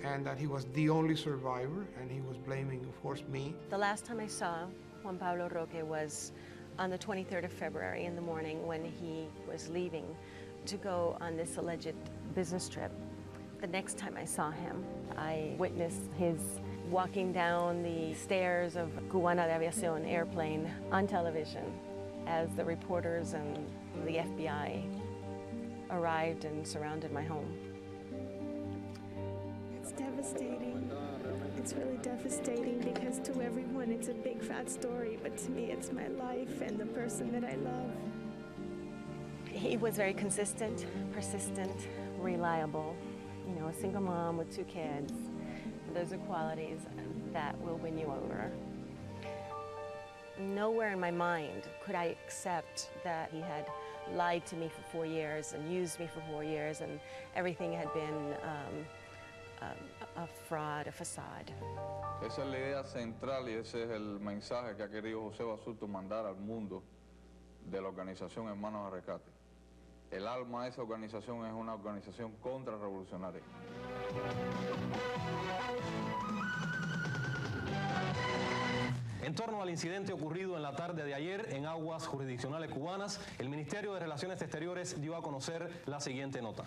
and that he was the only survivor, and he was blaming, of course, me. The last time I saw Juan Pablo Roque was on the 23rd of February in the morning when he was leaving to go on this alleged business trip. The next time I saw him, I witnessed his walking down the stairs of Cubana de Aviación airplane on television as the reporters and the FBI arrived and surrounded my home. It's devastating. It's really devastating because to everyone it's a big fat story, but to me it's my life and the person that I love. He was very consistent, persistent, reliable, You know, a single mom with 2 kids. Those are qualities that will win you over. Nowhere in my mind could I accept that he had lied to me for 4 years and used me for 4 years and everything had been a fraud, a facade. Esa es la idea central y ese es el mensaje que ha querido José Basurto mandar al mundo de la organización Hermanos de Rescate. El alma de esa organización es una organización contrarrevolucionaria. En torno al incidente ocurrido en la tarde de ayer en aguas jurisdiccionales cubanas, el Ministerio de Relaciones Exteriores dio a conocer la siguiente nota.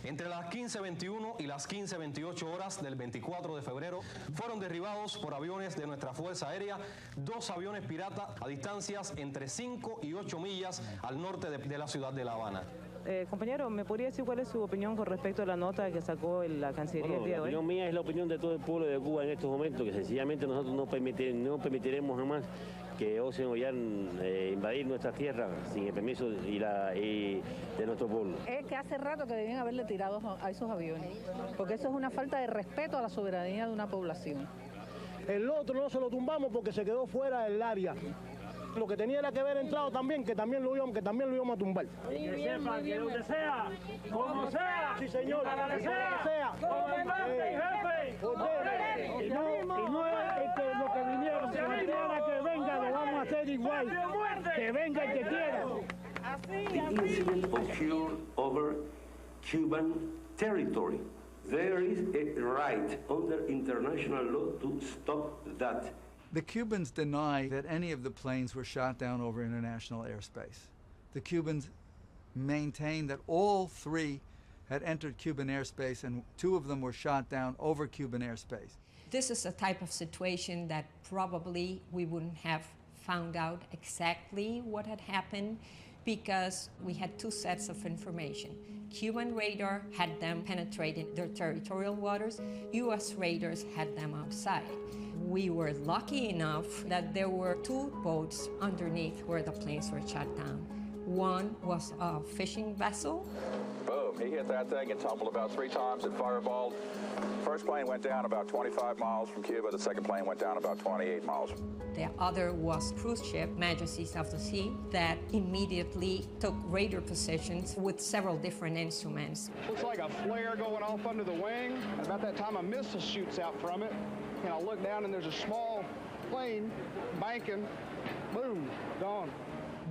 Entre las 15:21 y las 15:28 horas del 24 de febrero fueron derribados por aviones de nuestra Fuerza Aérea 2 aviones pirata a distancias entre 5 y 8 millas al norte de la ciudad de La Habana. Compañero, ¿me podría decir cuál es su opinión con respecto a la nota que sacó la Cancillería el día de hoy? La opinión mía es la opinión de todo el pueblo de Cuba en estos momentos, que sencillamente nosotros no permitiremos jamás que osen o invadir nuestras tierras sin el permiso y de nuestro pueblo. Es que hace rato que debían haberle tirado a esos aviones, porque eso es una falta de respeto a la soberanía de una población. El otro no se lo tumbamos porque se quedó fuera del área. Lo que tenía era que haber entrado también, que también lo íbamos a tumbar. Que sepan que donde sea, como sea, sí señor, para donde sea, comandante, jefe, y no es que lo que vinieron, que venga, lo vamos a hacer igual, que venga el que quiera. The incident occurred over Cuban territory. There is a right under international law to stop that. The Cubans deny that any of the planes were shot down over international airspace. The Cubans maintain that all 3 had entered Cuban airspace and 2 of them were shot down over Cuban airspace. This is a type of situation that probably we wouldn't have found out exactly what had happened because we had 2 sets of information. Cuban radar had them penetrating their territorial waters. U.S. radars had them outside. We were lucky enough that there were 2 boats underneath where the planes were shot down. One was a fishing vessel. Boom, he hit that thing and tumbled about 3 times and fireballed. First plane went down about 25 miles from Cuba. The second plane went down about 28 miles. The other was cruise ship, Majesties of the Sea, that immediately took radar positions with several different instruments. Looks like a flare going off under the wing. And about that time, a missile shoots out from it. And I look down and there's a small plane banking. Boom, gone.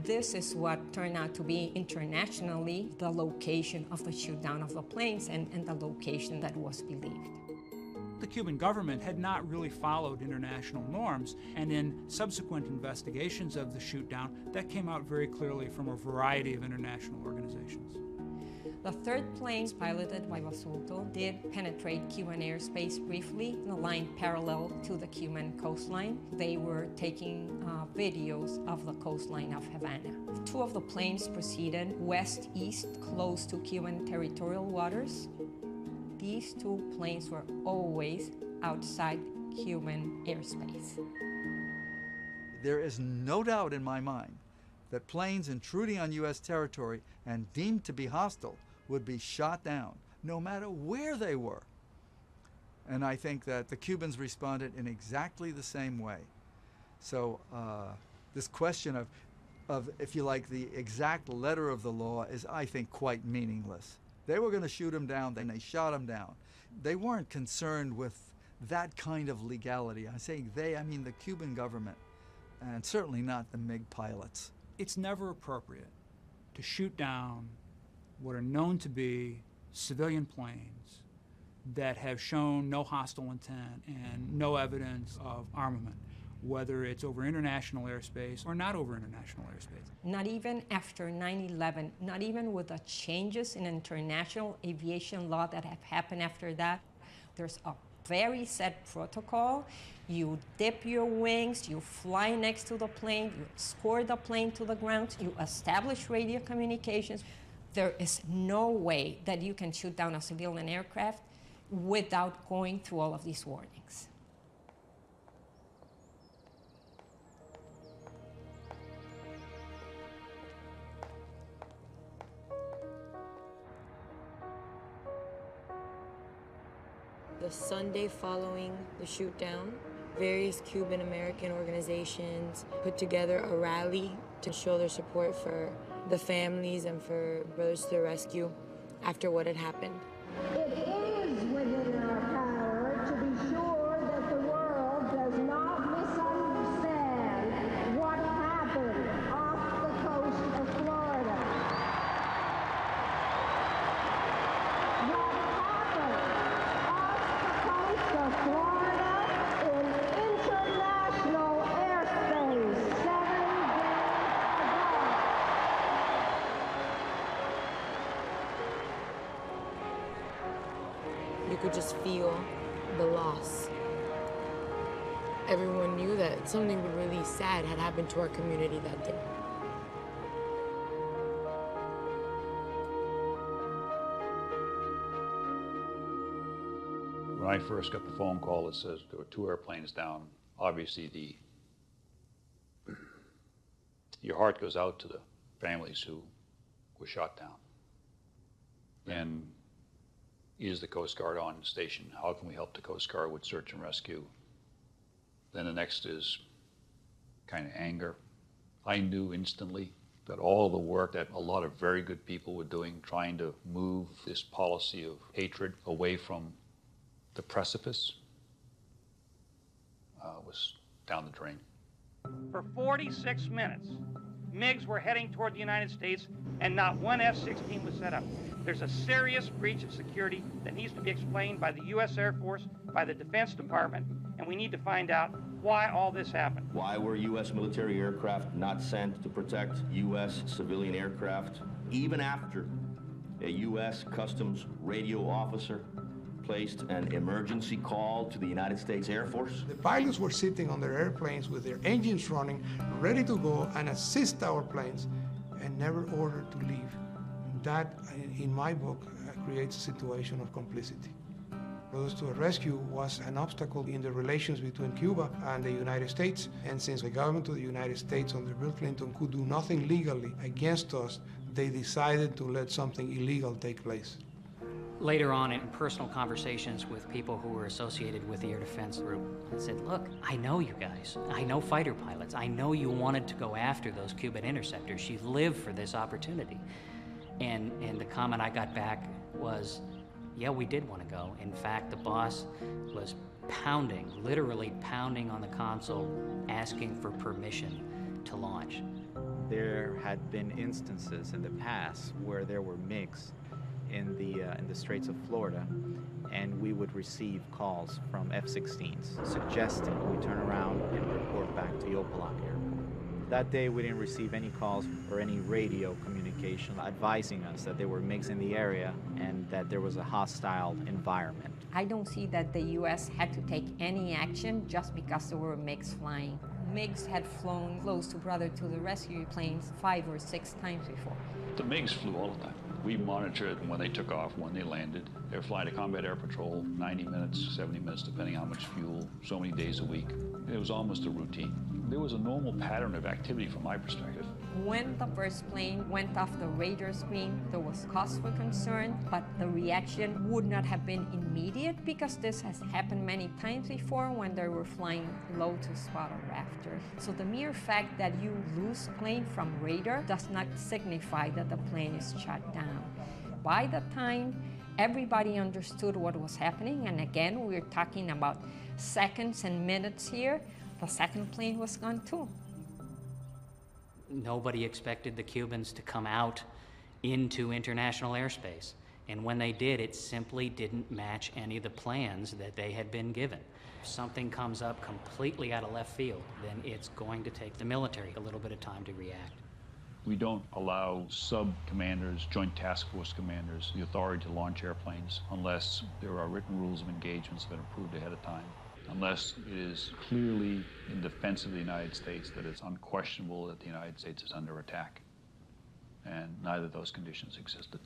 This is what turned out to be internationally the location of the shoot down of the planes and the location that was believed. The Cuban government had not really followed international norms, and in subsequent investigations of the shoot down, that came out very clearly from a variety of international organizations. The 3rd planes, piloted by Basurto, did penetrate Cuban airspace briefly in a line parallel to the Cuban coastline. They were taking videos of the coastline of Havana. 2 of the planes proceeded west-east close to Cuban territorial waters. These 2 planes were always outside Cuban airspace. There is no doubt in my mind that planes intruding on U.S. territory and deemed to be hostile would be shot down, no matter where they were. And I think that the Cubans responded in exactly the same way. So this question of, if you like, the exact letter of the law is, I think, quite meaningless. They were going to shoot him down, then they shot him down. They weren't concerned with that kind of legality. I say they, I mean the Cuban government, and certainly not the MiG pilots. It's never appropriate to shoot down what are known to be civilian planes that have shown no hostile intent and no evidence of armament, whether it's over international airspace or not over international airspace. Not even after 9/11, not even with the changes in international aviation law that have happened after that, there's a very set protocol. You dip your wings, you fly next to the plane, you escort the plane to the ground, you establish radio communications. There is no way that you can shoot down a civilian aircraft without going through all of these warnings. The Sunday following the shoot down, various Cuban American organizations put together a rally to show their support for the families and for Brothers to the Rescue after what had happened. It is within our power to be sure that the world does not misunderstand what happened off the coast of Florida. What happened off the coast of Florida in international airspace 7 days You could just feel the loss. Everyone knew that something really sad had happened to our community that day. When I first got the phone call that says there were 2 airplanes down, obviously your heart goes out to the families who were shot down. And is the Coast Guard on station? How can we help the Coast Guard with search and rescue? Then the next is kind of anger. I knew instantly that all the work that a lot of very good people were doing, trying to move this policy of hatred away from the precipice, was down the drain. For 46 minutes, MiGs were heading toward the United States and not one F-16 was set up. There's a serious breach of security that needs to be explained by the U.S. Air Force, by the Defense Department, and we need to find out why all this happened. Why were U.S. military aircraft not sent to protect U.S. civilian aircraft, even after a U.S. Customs radio officer placed an emergency call to the United States Air Force? The pilots were sitting on their airplanes with their engines running, ready to go and assist our planes, and never ordered to leave. That, in my book, creates a situation of complicity. Brothers to the Rescue was an obstacle in the relations between Cuba and the United States, and since the government of the United States under Bill Clinton could do nothing legally against us, they decided to let something illegal take place. Later on, in personal conversations with people who were associated with the air defense group, I said, look, I know you guys. I know fighter pilots. I know you wanted to go after those Cuban interceptors. You lived for this opportunity. And the comment I got back was, yeah, we did want to go. In fact, the boss was pounding, literally pounding on the console, asking for permission to launch. There had been instances in the past where there were MiGs in the Straits of Florida, and we would receive calls from F-16s suggesting we turn around and report back to Yopalak Airport. That day, we didn't receive any calls or any radio communication advising us that there were MiGs in the area and that there was a hostile environment. I don't see that the U.S. had to take any action just because there were MiGs flying. MiGs had flown close to Brother to the Rescue planes 5 or 6 times before. The MiGs flew all the time. We monitored when they took off, when they landed. They were flying a combat air patrol, 90 minutes, 70 minutes, depending on how much fuel, so many days a week. It was almost a routine. There was a normal pattern of activity from my perspective. When the first plane went off the radar screen, there was cause for concern, but the reaction would not have been immediate because this has happened many times before when they were flying low to spot a rafter. So the mere fact that you lose plane from radar does not signify that the plane is shot down. By the time everybody understood what was happening, and again, we're talking about seconds and minutes here, the second plane was gone too. Nobody expected the Cubans to come out into international airspace. And when they did, it simply didn't match any of the plans that they had been given. If something comes up completely out of left field, then it's going to take the military a little bit of time to react. We don't allow sub-commanders, joint task force commanders, the authority to launch airplanes unless there are written rules of engagements that have been approved ahead of time. Unless it is clearly in defense of the United States, that it's unquestionable that the United States is under attack. And neither of those conditions existed.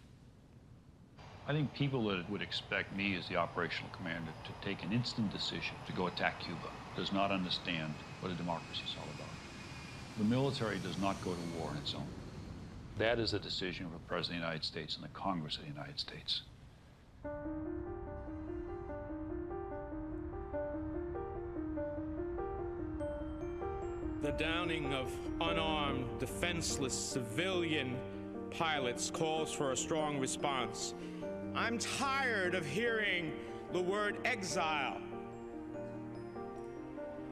I think people that would expect me as the operational commander to take an instant decision to go attack Cuba does not understand what a democracy is all about. The military does not go to war on its own. That is a decision of the President of the United States and the Congress of the United States. The downing of unarmed, defenseless civilian pilots calls for a strong response. I'm tired of hearing the word exile.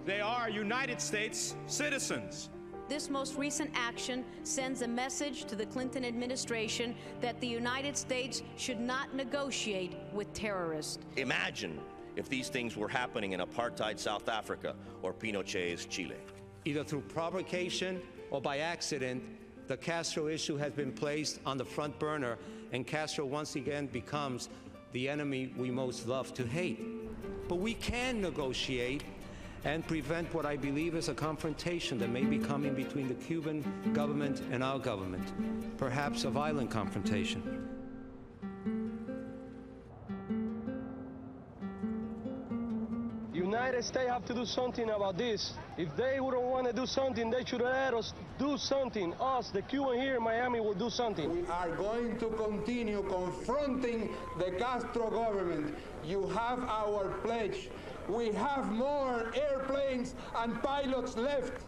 They are United States citizens. This most recent action sends a message to the Clinton administration that the United States should not negotiate with terrorists. Imagine if these things were happening in apartheid South Africa or Pinochet's Chile. Either through provocation or by accident, the Castro issue has been placed on the front burner, and Castro once again becomes the enemy we most love to hate. But we can negotiate and prevent what I believe is a confrontation that may be coming between the Cuban government and our government, perhaps a violent confrontation. United States have to do something about this. If they wouldn't want to do something, they should let us do something. Us, the Cuban here in Miami, will do something. We are going to continue confronting the Castro government. You have our pledge. We have more airplanes and pilots left.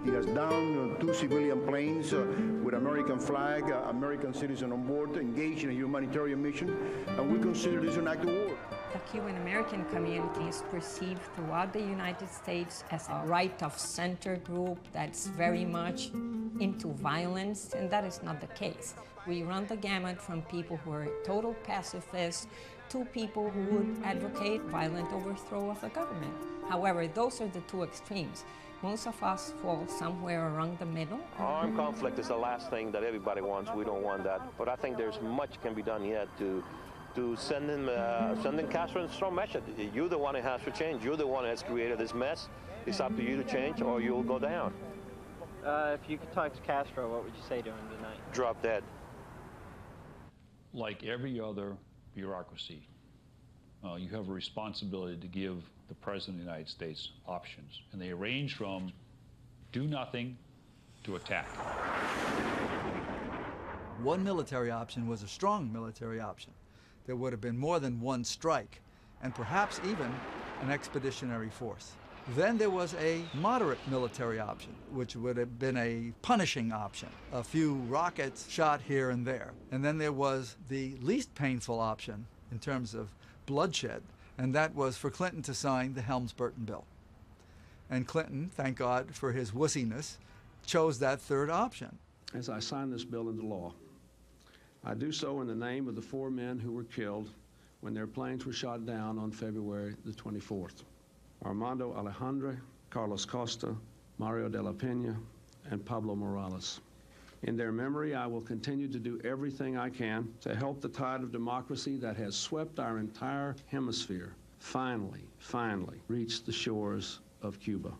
He has downed 2 civilian planes with American flag, American citizen on board, engaged in a humanitarian mission, and we consider this an act of war. The Cuban-American community is perceived throughout the United States as a right-of-center group that's very much into violence, and that is not the case. We run the gamut from people who are total pacifists to people who would advocate violent overthrow of the government. However, those are the two extremes. Most of us fall somewhere around the middle. Armed conflict is the last thing that everybody wants. We don't want that. But I think there's much can be done yet to send in Castro a strong message. You're the one who has to change. You're the one who has created this mess. It's up to you to change or you'll go down. If you could talk to Castro, what would you say to him tonight? Drop dead. Like every other bureaucracy, you have a responsibility to give the President of the United States options. And they range from do nothing to attack. One military option was a strong military option. There would have been more than one strike, and perhaps even an expeditionary force. Then there was a moderate military option, which would have been a punishing option, a few rockets shot here and there. And then there was the least painful option in terms of bloodshed, and that was for Clinton to sign the Helms-Burton bill. And Clinton, thank God for his wussiness, chose that third option. As I sign this bill into law, I do so in the name of the 4 men who were killed when their planes were shot down on February the 24th. Armando Alejandre, Carlos Costa, Mario de la Peña, and Pablo Morales. In their memory, I will continue to do everything I can to help the tide of democracy that has swept our entire hemisphere finally reach the shores of Cuba.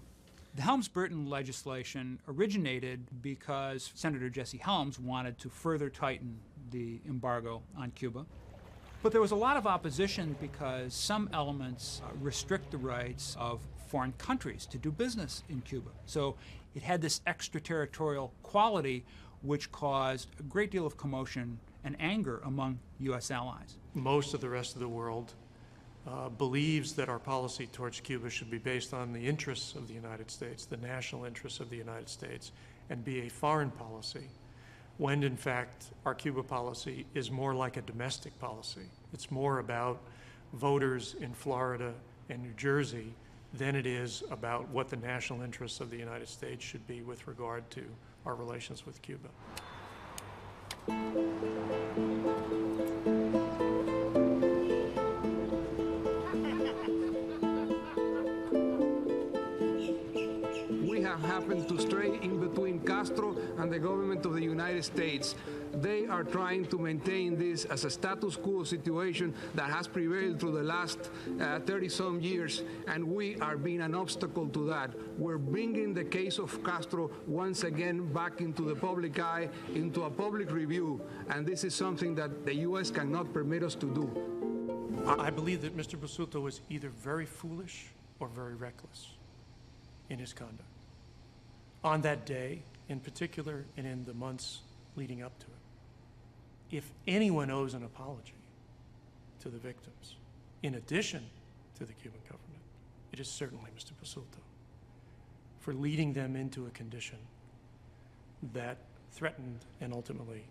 The Helms-Burton legislation originated because Senator Jesse Helms wanted to further tighten the embargo on Cuba. But there was a lot of opposition because some elements restrict the rights of foreign countries to do business in Cuba. So it had this extraterritorial quality which caused a great deal of commotion and anger among U.S. allies. Most of the rest of the world believes that our policy towards Cuba should be based on the interests of the United States, the national interests of the United States, and be a foreign policy, when in fact our Cuba policy is more like a domestic policy. It's more about voters in Florida and New Jersey than it is about what the national interests of the United States should be with regard to our relations with Cuba. We have happened to stray in between Castro and the government of the United States. They are trying to maintain this as a status quo situation that has prevailed through the last 30-some years, and we are being an obstacle to that. We're bringing the case of Castro once again back into the public eye, into a public review, and this is something that the U.S. cannot permit us to do. I believe that Mr. Busutto is either very foolish or very reckless in his conduct. On that day, in particular, and in the months leading up to it. If anyone owes an apology to the victims, in addition to the Cuban government, it is certainly Mr. Busutto. for leading them into a condition that threatened and ultimately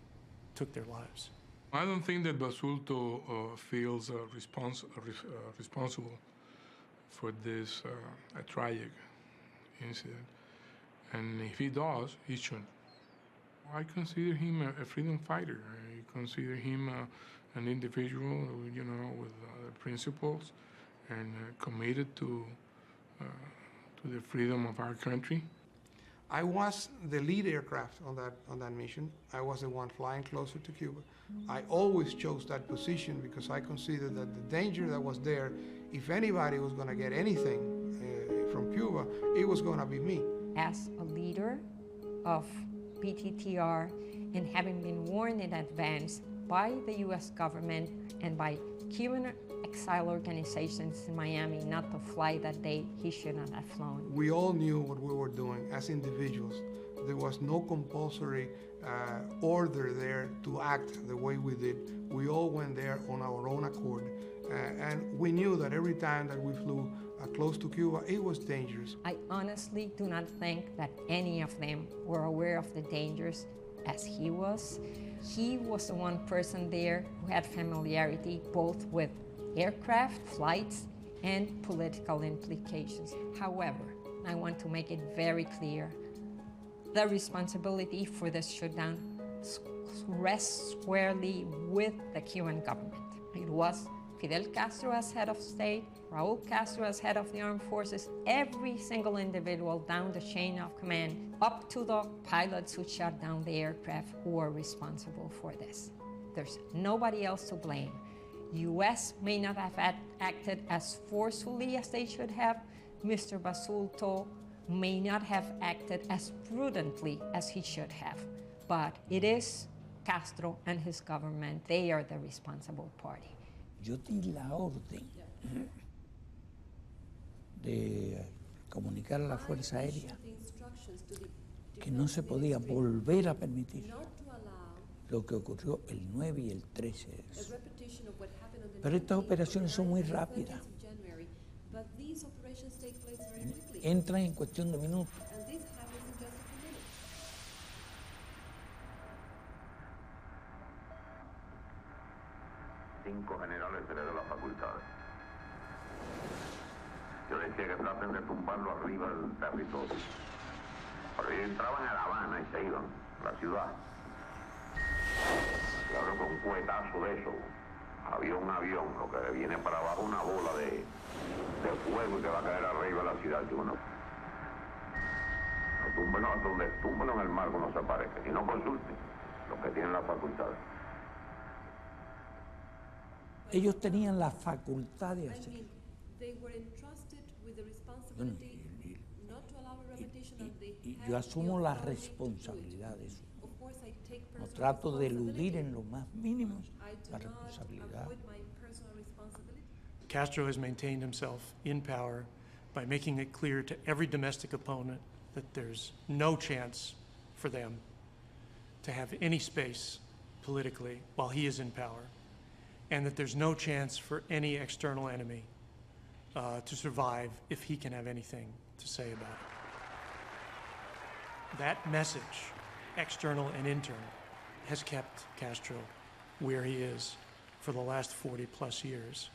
took their lives. I don't think that Basulto feels responsible for this tragic incident. And if he does, he shouldn't. I consider him a freedom fighter. I consider him an individual, with principles and committed to the freedom of our country. I was the lead aircraft on that mission. I was the one flying closer to Cuba. I always chose that position because I considered that the danger that was there, if anybody was going to get anything from Cuba, it was going to be me. As a leader of PTTR and having been warned in advance by the U.S. government and by Cuban exile organizations in Miami not to fly that day, he should not have flown. We all knew what we were doing as individuals. There was no compulsory order there to act the way we did. We all went there on our own accord. And we knew that every time that we flew close to Cuba, it was dangerous. I honestly do not think that any of them were aware of the dangers as he was. He was the one person there who had familiarity both with aircraft, flights, and political implications. However, I want to make it very clear, the responsibility for this shutdown rests squarely with the Cuban government. It was Fidel Castro as head of state, Raul Castro as head of the armed forces, every single individual down the chain of command, up to the pilots who shot down the aircraft who are responsible for this. There's nobody else to blame. U.S. may not have acted as forcefully as they should have. Mr. Basulto may not have acted as prudently as he should have. But it is Castro and his government. They are the responsible party. Yo di la orden de comunicar a la Fuerza Aérea que no se podía volver a permitir lo que ocurrió el 9 y el 13 de marzo. Pero estas operaciones son muy rápidas. Entran en cuestión de minutos. Cinco generales se les da las facultades. Yo decía que traten de tumbarlo arriba del territorio. Pero ellos entraban a La Habana y se iban a la ciudad. Y ahora con un cuetazo de eso, avión, lo que viene para abajo, una bola de fuego y que va a caer arriba de la ciudad. Y uno, túmbenlo en el mar cuando se aparezca. Y no consulten los que tienen las facultades. Ellos tenían la facultad de hacerlo. Bueno, y yo asumo la responsabilidad de eso. No trato de eludir en lo más mínimo la responsabilidad. Castro has maintained himself in power by making it clear to every domestic opponent that there's no chance for them to have any space politically while he is in power, and that there's no chance for any external enemy to survive if he can have anything to say about it. That message, external and internal, has kept Castro where he is for the last 40 plus years.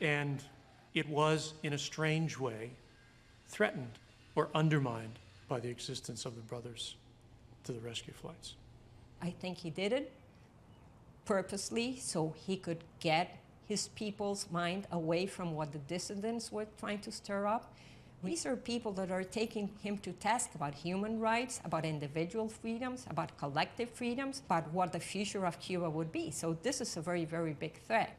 And it was, in a strange way, threatened or undermined by the existence of the brothers to the rescue flights. I think he did it purposely so he could get his people's mind away from what the dissidents were trying to stir up. These are people that are taking him to task about human rights, about individual freedoms, about collective freedoms, about what the future of Cuba would be. So this is a very, very big threat.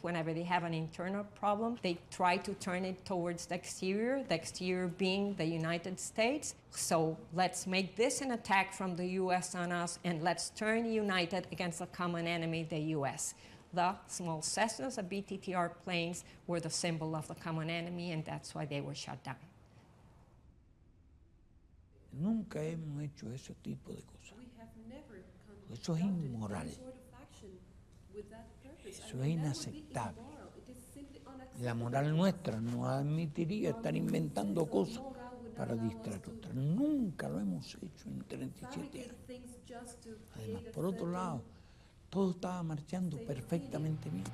Whenever they have an internal problem, they try to turn it towards the exterior being the United States. So let's make this an attack from the US on us, and let's turn united against the common enemy, the US. The small Cessnas, the BTTR planes, were the symbol of the common enemy, and that's why they were shut down. Nunca hemos hecho ese tipo de cosas. Eso es inmoral. Eso es inaceptable. La moral nuestra no admitiría estar inventando cosas para distraer otra. Nunca lo hemos hecho en 37 años. Además, por otro lado, todo estaba marchando perfectamente bien.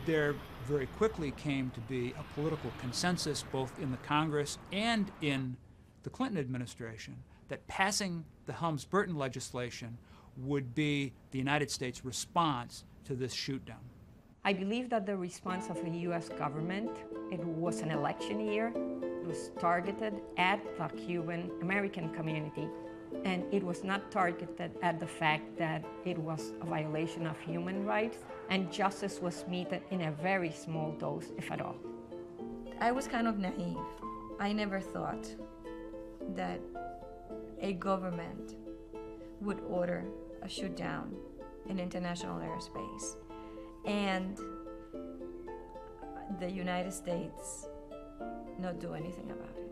There very quickly came to be a political consensus both in the Congress and in the Clinton administration that passing the Helms-Burton legislation would be the United States' response to this shoot-down. I believe that the response of the U.S. government, it was an election year, it was targeted at the Cuban American community, and it was not targeted at the fact that it was a violation of human rights, and justice was meted in a very small dose, if at all. I was kind of naive. I never thought that a government would order a shoot down in international airspace and the United States not do anything about it.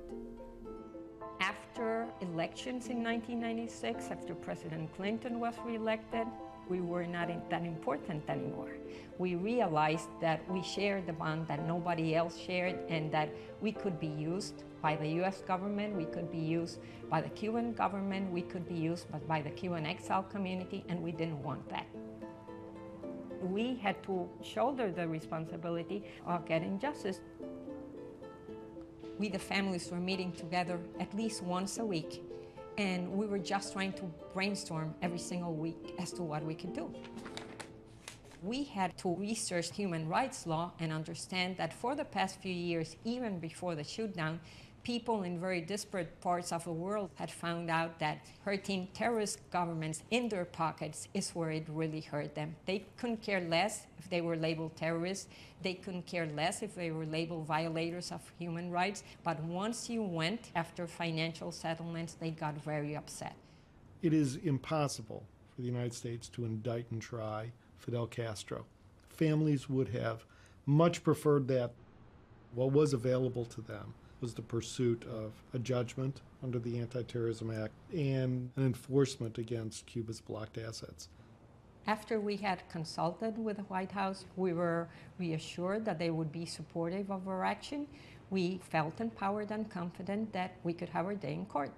After elections in 1996, after President Clinton was reelected, we were not that important anymore. We realized that we shared the bond that nobody else shared, and that we could be used by the US government, we could be used by the Cuban government, we could be used by the Cuban exile community, and we didn't want that. We had to shoulder the responsibility of getting justice. We, the families, were meeting together at least once a week, and we were just trying to brainstorm every single week as to what we could do. We had to research human rights law and understand that for the past few years, even before the shoot-down, people in very disparate parts of the world had found out that hurting terrorist governments in their pockets is where it really hurt them. They couldn't care less if they were labeled terrorists. They couldn't care less if they were labeled violators of human rights. But once you went after financial settlements, they got very upset. It is impossible for the United States to indict and try Fidel Castro. Families would have much preferred that. What was available to them was the pursuit of a judgment under the Anti-Terrorism Act and an enforcement against Cuba's blocked assets. After we had consulted with the White House, we were reassured that they would be supportive of our action. We felt empowered and confident that we could have our day in court.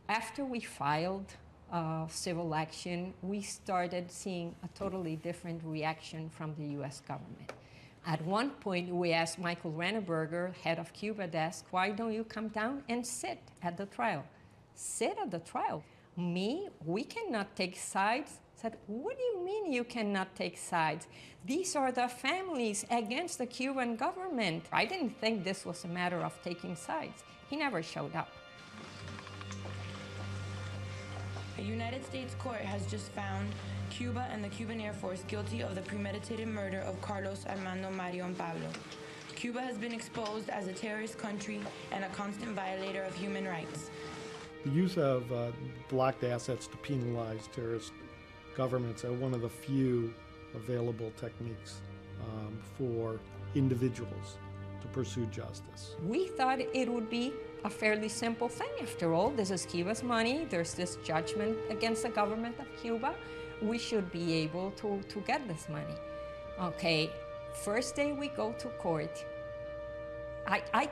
After we filed civil action, we started seeing a totally different reaction from the US government. At one point, we asked Michael Renneberger, head of Cuba desk, why don't you come down and sit at the trial? Sit at the trial? Me? We cannot take sides? I said, what do you mean you cannot take sides? These are the families against the Cuban government. I didn't think this was a matter of taking sides. He never showed up. A United States court has just found Cuba and the Cuban Air Force guilty of the premeditated murder of Carlos, Armando, Mario, and Pablo. Cuba has been exposed as a terrorist country and a constant violator of human rights. The use of blocked assets to penalize terrorist governments are one of the few available techniques for individuals to pursue justice. We thought it would be a fairly simple thing. After all, this is Cuba's money. There's this judgment against the government of Cuba. We should be able to get this money. Okay, first day we go to court. I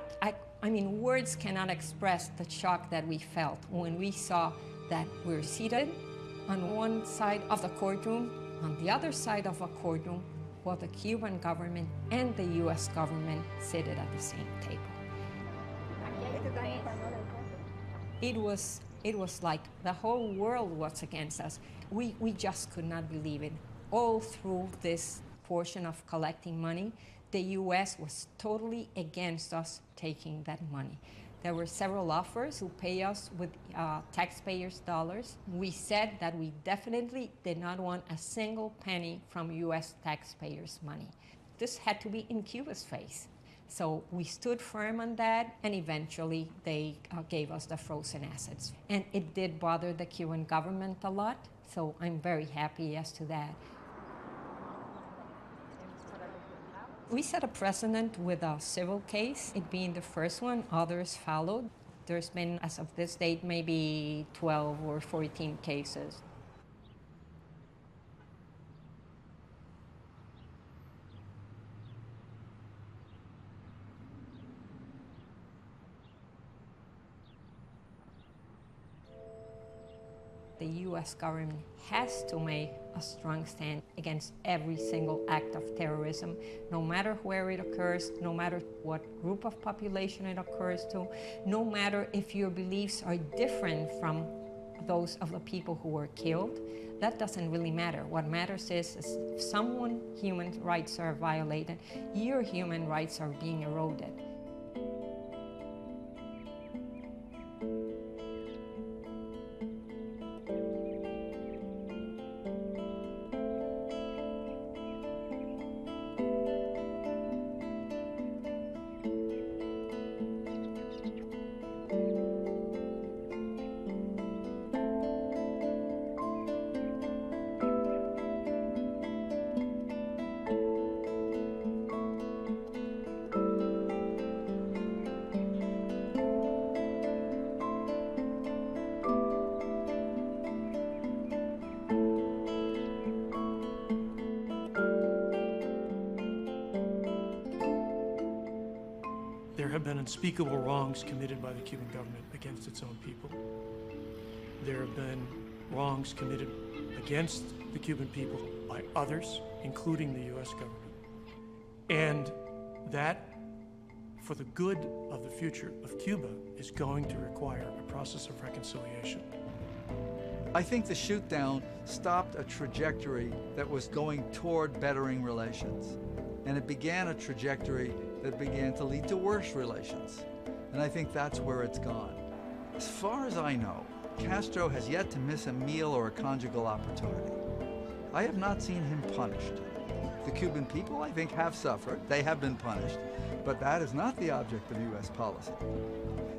mean, words cannot express the shock that we felt when we saw that we're seated on one side of the courtroom, on the other side of the courtroom, while the Cuban government and the US government seated at the same table. It was like the whole world was against us. We just could not believe it. All through this portion of collecting money, the US was totally against us taking that money. There were several offers who pay us with taxpayers' dollars. We said that we definitely did not want a single penny from US taxpayers' money. This had to be in Cuba's face. So we stood firm on that, and eventually they gave us the frozen assets. And it did bother the Cuban government a lot, so I'm very happy as to that. We set a precedent with a civil case, it being the first one, others followed. There's been, as of this date, maybe 12 or 14 cases. The U.S. government has to make a strong stand against every single act of terrorism, no matter where it occurs, no matter what group of population it occurs to, no matter if your beliefs are different from those of the people who were killed. That doesn't really matter. What matters is if someone's human rights are violated, your human rights are being eroded. There have been unspeakable wrongs committed by the Cuban government against its own people. There have been wrongs committed against the Cuban people by others, including the U.S. government. And that, for the good of the future of Cuba, is going to require a process of reconciliation. I think the shoot-down stopped a trajectory that was going toward bettering relations. And it began a trajectory that began to lead to worse relations. And I think that's where it's gone. As far as I know, Castro has yet to miss a meal or a conjugal opportunity. I have not seen him punished. The Cuban people, I think, have suffered. They have been punished. But that is not the object of U.S. policy.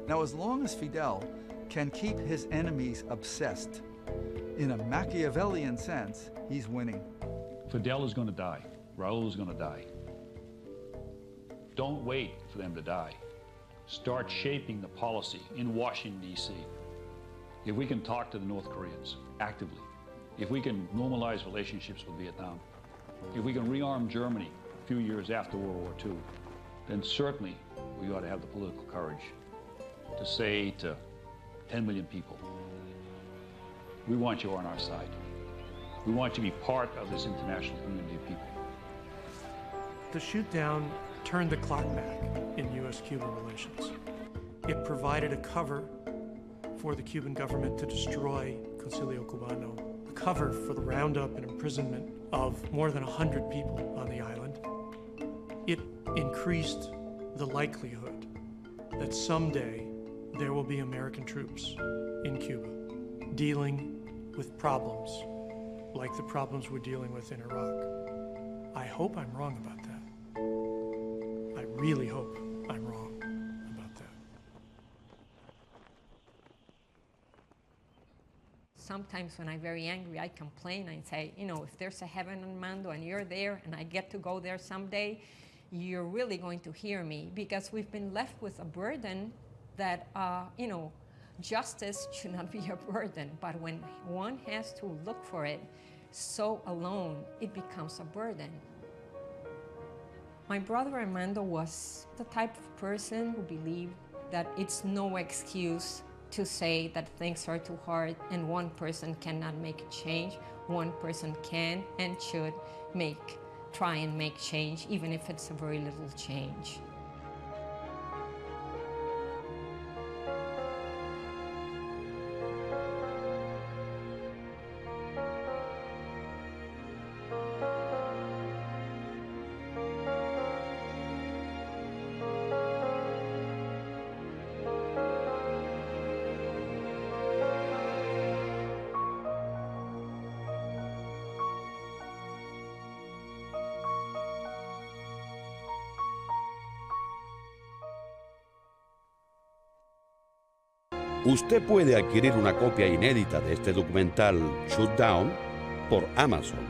Now, as long as Fidel can keep his enemies obsessed, in a Machiavellian sense, he's winning. Fidel is going to die. Raul is going to die. Don't wait for them to die. Start shaping the policy in Washington, D.C. If we can talk to the North Koreans actively, if we can normalize relationships with Vietnam, if we can rearm Germany a few years after World War II, then certainly we ought to have the political courage to say to 10 million people, we want you on our side. We want you to be part of this international community of people. The shoot-down turned the clock back in U.S.-Cuban relations. It provided a cover for the Cuban government to destroy Concilio Cubano, a cover for the roundup and imprisonment of more than 100 people on the island. It increased the likelihood that someday there will be American troops in Cuba dealing with problems like the problems we're dealing with in Iraq. I hope I'm wrong about that. I really hope I'm wrong about that. Sometimes when I'm very angry, I complain and say, you know, if there's a heaven, Armando, and you're there and I get to go there someday, you're really going to hear me, because we've been left with a burden that, you know, justice should not be a burden, but when one has to look for it so alone, it becomes a burden. My brother Armando was the type of person who believed that it's no excuse to say that things are too hard and one person cannot make a change. One person can and should try and make change, even if it's a very little change. Usted puede adquirir una copia inédita de este documental Shutdown por Amazon.